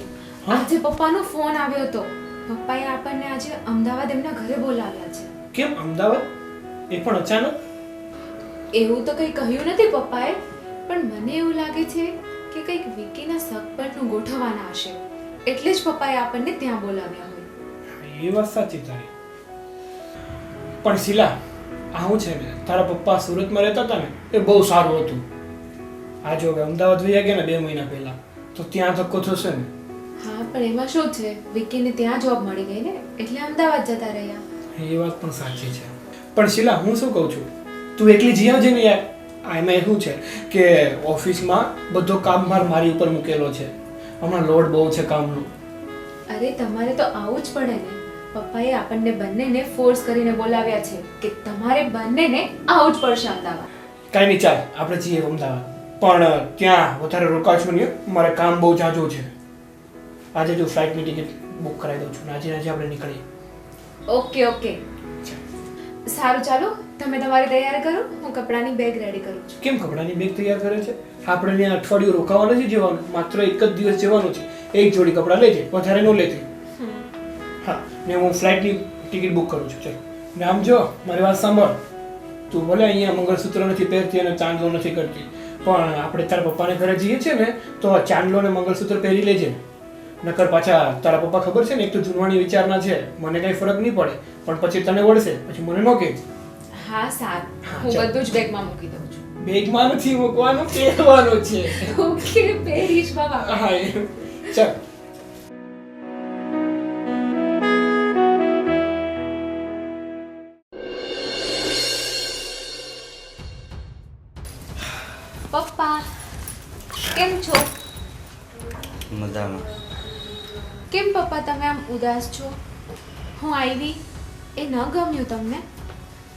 હા? આજે પપ્પાનો ફોન આવ્યો હતો. પપ્પાએ આપણને આજે અમદાવાદ એમના ઘરે બોલાવ્યા છે. કેમ અમદાવાદ? એ પણ અચાનક? એવું તો કંઈ કહ્યું નથી પપ્પાએ, પણ મને એવું લાગે છે કે કંઈક વિકીના સગપણનું ગોઠવવાના હશે, એટલે જ પપ્પાએ આપણને ત્યાં બોલાવ્યા હોય. એ વાત સાચી તારી. પણ શીલા, આવું છે ને, તારા પપ્પા સુરતમાં રહેતા હતા ને, એ બહુ સારું હતું. આ જો હવે અમદાવાદ વયા ગયા ને 2 મહિના પહેલા, તો ત્યાં ધક્કો થશે ને. હા, પણ એમાં શું છે, વિકીને ત્યાં જોબ મળી ગઈ ને, એટલે અમદાવાદ જતા રહ્યા. એ વાત પણ સાચી છે. પણ શીલા, હું શું કહું છું, તું એકલી જી આવજે ને યાર. એમાં એવું છે કે ઓફિસમાં બધો કામભાર મારી ઉપર મૂકેલો છે. હમણાં લોડ બહુ છે કામનો. અરે તમારે તો આવું જ પડે ને. પપ્પાએ આપણને બંનેને ફોર્સ કરીને બોલાવ્યા છે કે તમારે બંનેને આવું જ પડશે અમદાવાદ. કાંઈ નહીં, ચાલ આપણે જઈએ અમદાવાદ. પણ ત્યાં વધારે રોકાશું નહીં, મારે કામ બહુ જાજુ છે. આજે જો ફ્લાઇટની ટિકિટ બુક કરાવી દઉં છું ને આજે આપણે નીકળીએ. ઓકે ઓકે, સારું ચાલો, તમે તમારી તૈયારી કરો, હું કપડાની બેગ રેડી કરું છું. કેમ કપડાની બેગ તૈયાર કરે છે? આપણે ત્યાં અઠવાડિયું રોકાવા નથી જવાનું, માત્ર એક જ દિવસ જવાનું છે. એક જોડી કપડાં લેજે, વધારે ન લેતી. હા, ને હું ફ્લાઇટની ટિકિટ બુક કરું છું. ચાલ ને આમ જો, મારી વાત સાંભળ. તું ભલે અહીંયા મંગળસૂત્ર નથી પહેરતી અને ચાંદલો નથી કરતી, પણ આપણે તારા પપ્પાને ઘરે જઈએ છીએ ને, તો ચાંદલો ને મંગળસૂત્ર પહેરી લેજે. નકર પાછા તારા પપ્પા ખબર છે ને, એક તો જૂનવાણી વિચારના છે, મને કઈ ફરક નહીં પડે, પણ પછી તને વળશે, પછી મને ન કહેજે. હા સારું, હા, હું ચાલ. બધું જ બેગમાં મૂકી દઉં છું. બેગમાં નથી મૂકવાનું, પહેરવાનું છે. ઓકે, પહેરીશ બાબા. હા, ચાલ. પપ્પા કેમ છો? મજામાં. કેમ પપ્પા તમે આમ ઉદાસ છો? હું આવી એ ન ગમ્યું તમને?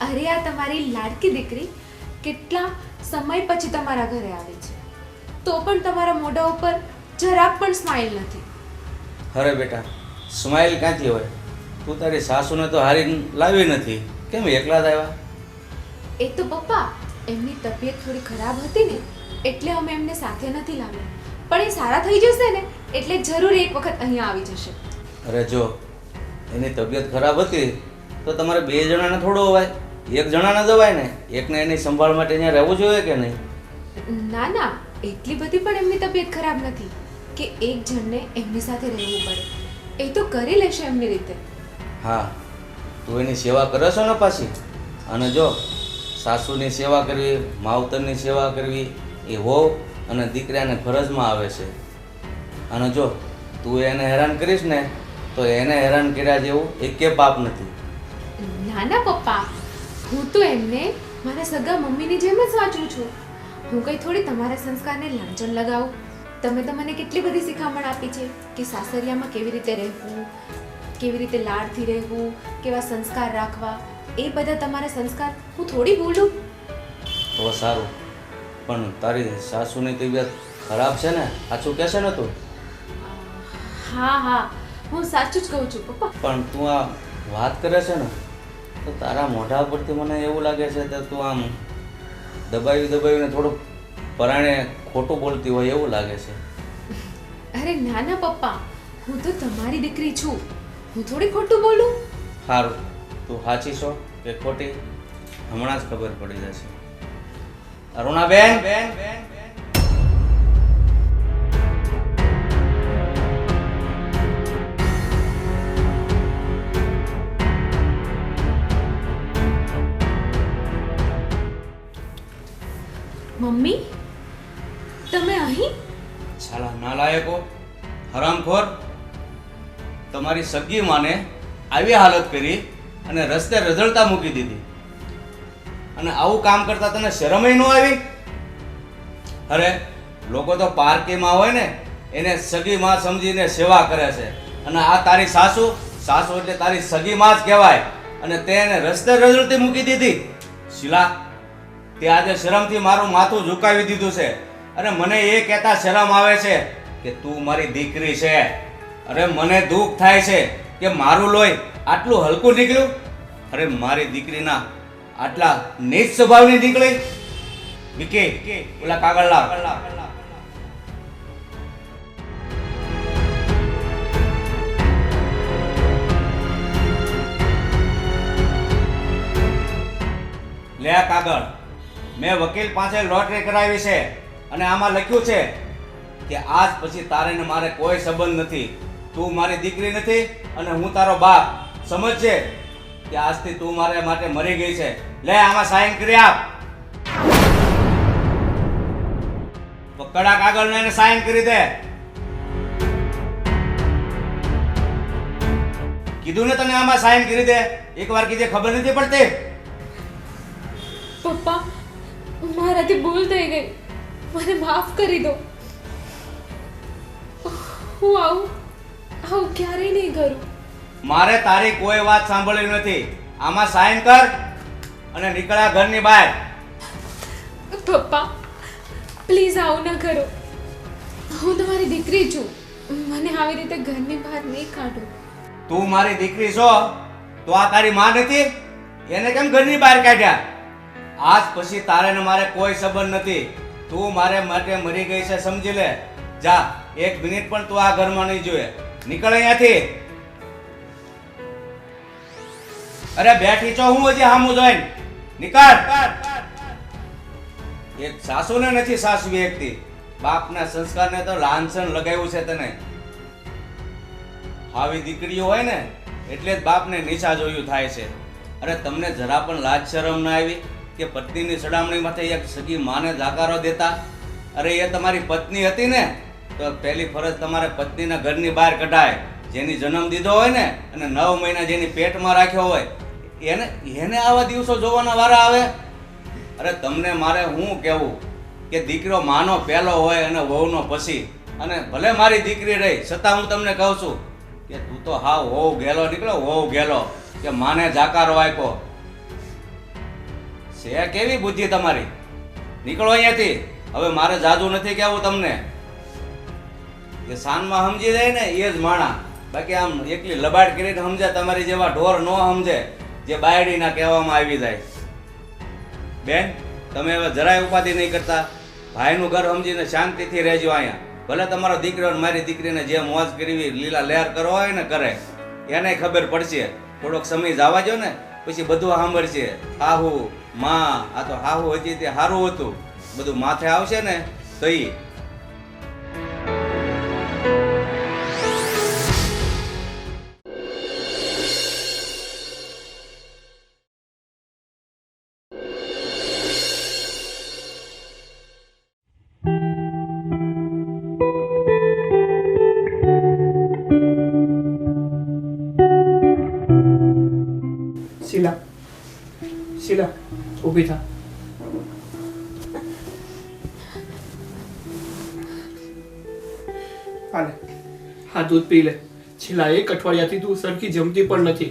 અરે આ તમારી લાડકી દીકરી કેટલા સમય પછી તમારા ઘરે આવી છે, તો પણ તમારા મોઢા ઉપર જરાક પણ સ્માઈલ નથી. અરે બેટા, સ્માઇલ ક્યાંથી હોય? તું તારી સાસુને તો હારી લાવી નથી, કેમ એકલા જ આવ્યા? એ તો પપ્પા એમની તબિયત થોડી ખરાબ હતી ને એટલે અમે એમને સાથે નથી લાવ્યા, પણ એ સારા થઈ જશે ને એટલે જરૂર એક વખત અહીંયા આવી જશે. અરે જો એની તબિયત ખરાબ હતી તો તમારે 2 જણાને થોડું અવાય, એક જણાને જવાય ને. એકને એની સંભાળ માટે અહીંયા રહેવું જોઈએ કે નહીં? ના ના, એટલી બધી પણ એમની તબિયત ખરાબ નથી કે એક જણને એમની સાથે રહેવું પડે. એ તો કરી લેશે એમની રીતે. હા, તું એની સેવા કરે છો ને પાછી. અને જો સાસુની સેવા કરવી, માવતરની સેવા કરવી એ વહુ અને દીકરાને ફરજમાં આવે છે. અને જો તું એને હેરાન કરીશ ને તો એને હેરાન કર્યા જેવું એકે પાપ નથી. ના ના પપ્પા, હું તો એમને મારા સગા મમ્મીની જેમ જ વાંચું છું. હું કઈ થોડી તમારા સંસ્કારને લાંછન લગાવું. તમે તો મને કેટલી બધી શિખામણ આપી છે કે સાસરિયામાં કેવી રીતે રહેવું, કેવી રીતે લાડથી રહેવું, કેવા સંસ્કાર રાખવા. એ બધા તમારા સંસ્કાર હું થોડી ભૂલું. તો સારું, પણ તારી સાસુની તબિયત ખરાબ છે ને, સાચું કહેશે ને તું? હા હા, હું સાચું જ કહું છું પપ્પા. પણ તું આ વાત કરે છે ને તો તારા મોઢા પરથી મને એવું લાગે છે કે તું આમ દબાવીને થોડુંક પરાણે ખોટું બોલતી હોય એવું લાગે છે. અરે ના ના પપ્પા, હું તો તમારી દીકરી છું, હું થોડી ખોટું બોલું. સારું, તું સાચી છો કે ખોટી હમણાં જ ખબર પડી જશે. અરુણાબેન, મમ્મી તમે અહીં? સાલા નાલાયકો, હરામખોર, તમારી સગી માને આવી હાલત કરી અને રસ્તે રઝળતા મૂકી દીધી. અને આવું કામ કરતા તને શરમય ન આવી? અરે લોકો તો પારકીમાં હોય ને એને સગી માં સમજીને સેવા કરે છે, અને આ તારી સાસુ એટલે તારી સગી માં જ કહેવાય, અને તે એને રસ્તે રઝળતી મૂકી દીધી. શીલા, તે આજે શરમથી મારું માથું ઝુકાવી દીધું છે, અને મને એ કહેતા શરમ આવે છે કે તું મારી દીકરી છે. અરે મને દુઃખ થાય છે કે મારું લોહી આટલું હલકું નીકળ્યું. અરે મારી દીકરીના આટલા નીચ સ્વભાવની નીકળી. વિકી, ઓલા કાગળ લાવ. લે આ કાગળ. મેં વકીલ પાસે લોટરી કરાવી છે અને આમાં લખ્યું છે કે આજ પછી તારે ને મારે કોઈ સંબંધ નથી. તું મારી દીકરી નથી અને હું તારો બાપ. સમજજે કે આજથી તું મારા માટે મરી ગઈ છે. લે આમાં સાઈન કરી આપ. કડા કાગળને એને સાઈન કરી દે. કીધું ને તને આમાં સાઈન કરી દે. એકવાર કીધે ખબર નથી પડતી? પપ્પા મારાથી ભૂલ થઈ ગઈ, મને માફ કરી દો. હું આવું ક્યારેય નહીં કરું. મારે તારી કોઈ વાત સાંભળવી નથી. આમાં સાઈન કર અને નીકળ્યા ઘરની બહાર. પપ્પા પ્લીઝ આવું ન કરો. હું તમારી દીકરી છું, મને આવી રીતે ઘરની બહાર નહીં કાઢો. તું મારી દીકરી છો તો આ તારી માં નથી? એને કેમ ઘરની બહાર કાઢ્યા? આજ પછી તારે ને મારે કોઈ સંબંધ નથી. તું મારે માટે મરી ગઈ છે, સમજી લે. જા, 1 મિનિટ પણ તું આ ઘરમાં નહીં જોઈએ. નીકળ અહીંયાથી. અરે બેઠી છો હું હજી હામું જોઈને? નીકળ. એક સાસુને નથી સાસવી એકતી. બાપના સંસ્કારને તો લાંછન લગાવ્યું છે તને. આવી દીકરીઓ હોય ને એટલે જ બાપને નીચા જોયું થાય છે. અરે તમને જરા પણ લાજ શરમ ના આવી કે પત્નીની સડામણી માથે એક સગી માને જાકારો દેતા? અરે એ તમારી પત્ની હતી ને તો પહેલી ફરજ તમારે પત્નીના ઘરની બહાર કઢાય. જેની જન્મ દીધો હોય ને અને 9 મહિના જેની પેટમાં રાખ્યો હોય એને આવા દિવસો જોવાના વારા આવે? અરે તમને મારે હું કહેવું કે દીકરો માનો પહેલો હોય અને વહુનો પછી. અને ભલે મારી દીકરી રહી છતાં હું તમને કહું છું કે તું તો હાવ વહુ ગેલો નીકળો. વહુ ગેલો કે માને જાકારો આપ્યો છે. કેવી બુદ્ધિ તમારી? નીકળો અહીંયાથી. હવે મારે જાદુ નથી કહેવું તમને. કે સાનમાં સમજી જાય ને એ જ માણા, બાકી આમ એકલી લબાડ કરીને સમજે તમારી જેવા ઢોર ન સમજે જે બાયડીના કહેવામાં આવી જાય. બેન, તમે હવે જરાય ઉપાધિ નહીં કરતા, ભાઈનું ઘર સમજીને શાંતિથી રહેજો અહીંયા. ભલે તમારો દીકરો અને મારી દીકરીને જે મોજ કરવી લીલા લહેર કરવા હોય ને કરે, એને ખબર પડશે. થોડોક સમય જવા દો ને, પછી બધું સાંભળશે. હાહુ માં, આ તો હાહુ હતી તે સારું હતું, બધું માથે આવશે ને તો ઈ. શીલા, શીલા, ઊભી થા. હાલે, હા દૂધ પી લે. છેલ્લા 1 અઠવાડિયાથી તું સરખી જમતી પણ નથી.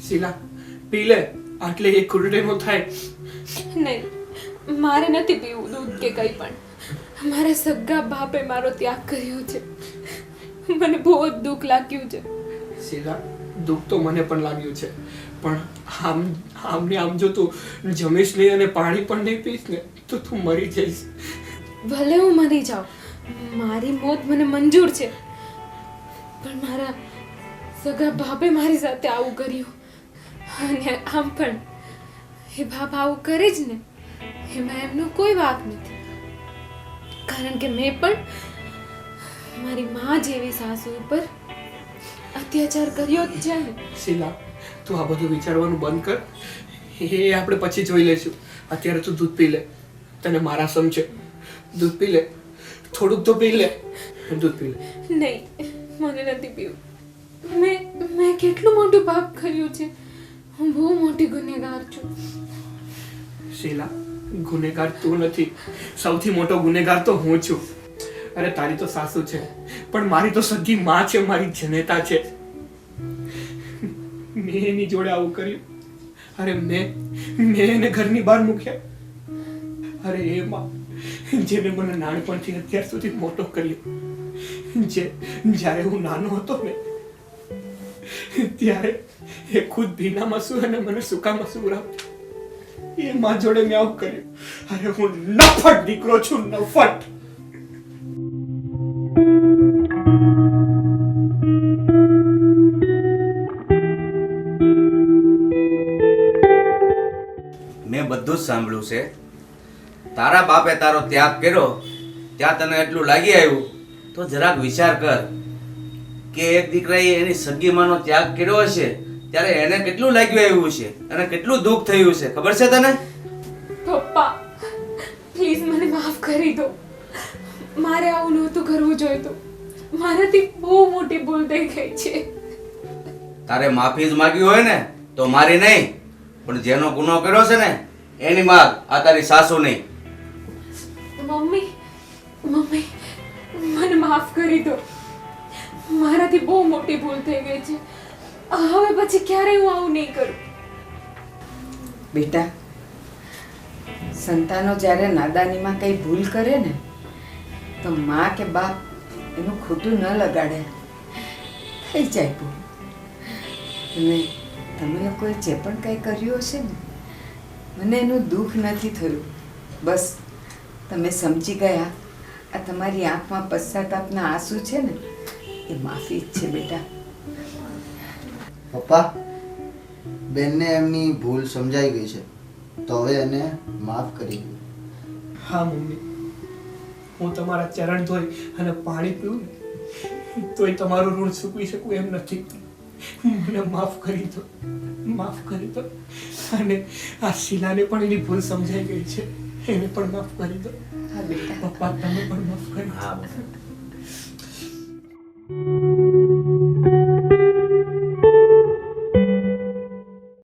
શીલા, પી લે. આટલે એક ઘૂંટડીનું થાય. નહીં, મારે નથી પીવું દૂધ કે કંઈ પણ. મારા સગા બાપે મારો ત્યાગ કર્યો છે. મને બહુ જ દુઃખ લાગ્યું છે. શીલા, દુઃખ તો મને પણ લાગ્યું છે, પણ આમ ને આમ જો તું જમીશ નહીં અને પાણી પણ નહીં પીશ ને તો તું મરી જઈશ. ભલે હું મરી જાઉં, મારી મોત મને મંજૂર છે, પણ મારા સગા બાપે મારી સાથે આવું કર્યું. અને આમ પણ એ બાપ આવું કરે જ ને, એમાં એમનો કોઈ વાંક નથી. કારણ કે મેં પણ મારી માં જેવી સાસુ ઉપર અત્યાચાર કર્યો જ છે ને. શીલા, તું આ બધું વિચારવાનું બંધ કર. એ આપણે પછી જોઈ લઈશું. અત્યારે તું દૂધ પી લે. તને મારા સમજે. દૂધ પી લે, થોડુંક તો પી લે. દૂધ પી લે. નહીં, મને નથી પીવું. મેં કેટલું મોટું પાપ કર્યું છે. હું બહુ મોટી ગુનેગાર છું. શીલા, ગુનેગાર તું નથી, સૌથી મોટો ગુનેગાર તો હું છું. અરે તારી તો સાસુ છે, પણ મારી તો સગી માં છે, મારી જનેતા છે. મેં એની જોડે આવું કર્યું. અરે મેં એને ઘરની બહાર મૂક્યા. અરે એ માં જેને મને નાનપણથી અત્યાર સુધી મોટો કર્યો, જ્યારે હું નાનો હતો ને ત્યારે એ ખુદ ભીનામાં શું અને મને સુકામાં સુવડાવતી. એ માં જોડે મેં આવું કર્યું. અરે હું નફટ દીકરો છું, નફટ. મેં બધું જ સાંભળ્યું છે. તારા બાપે તારો ત્યાગ કર્યો ત્યાં તને એટલું લાગી આવ્યું તો જરાક વિચાર કર કે એક દીકરાએ એની સગી માનો ત્યાગ કર્યો હશે ત્યારે એને કેટલું લાગ્યું આવ્યું છે અને કેટલું દુઃખ થયું છે, ખબર છે તને? પપ્પા, પ્લીઝ મને માફ કરી દો. મારે આવું નહોતું કરવું જોઈતું. મારાથી બહુ મોટી ભૂલ થઈ ગઈ છે. તારે માફી જ માગી હોય ને તો મારી નહીં, પણ જેનો ગુનો કર્યો છે ને એની માગ. આ તારી સાસુ નહીં. મમ્મી, મમ્મી, મને માફ કરી દો. મારાથી બહુ મોટી ભૂલ થઈ ગઈ છે. હવે પછી ક્યારેય હું આવું નહીં કરું. બેટા, સંતાનો જ્યારે નાદાનીમાં કંઈ ભૂલ કરે ને તો માં કે બાપ એનું ખોટું ન લગાડે. થઈ જાય ભૂલ. અને તમે લોકોએ જે પણ કંઈ કર્યું હશે ને મને એનું દુઃખ નથી થયું. બસ તમે સમજી ગયા. આ તમારી આંખમાં પશ્ચાતાપના આંસુ છે ને એ માફી જ છે બેટા. પપ્પા, બેનને એમની ભૂલ સમજાઈ ગઈ છે, તો હવે એને માફ કરી દો. હા મમ્મી, હું તમારા ચરણ ધોઈ અને પાણી પીવું ને તોય તમારું ઋણ ચૂકવી શકું એમ નથી. મને માફ કરી દો, માફ કરી દો. અને આ શીલાને પણ એની ભૂલ સમજાઈ ગઈ છે, એને પણ માફ કરી દો. હા બેટા. પપ્પા, તમે પણ માફ કરી દો. હા.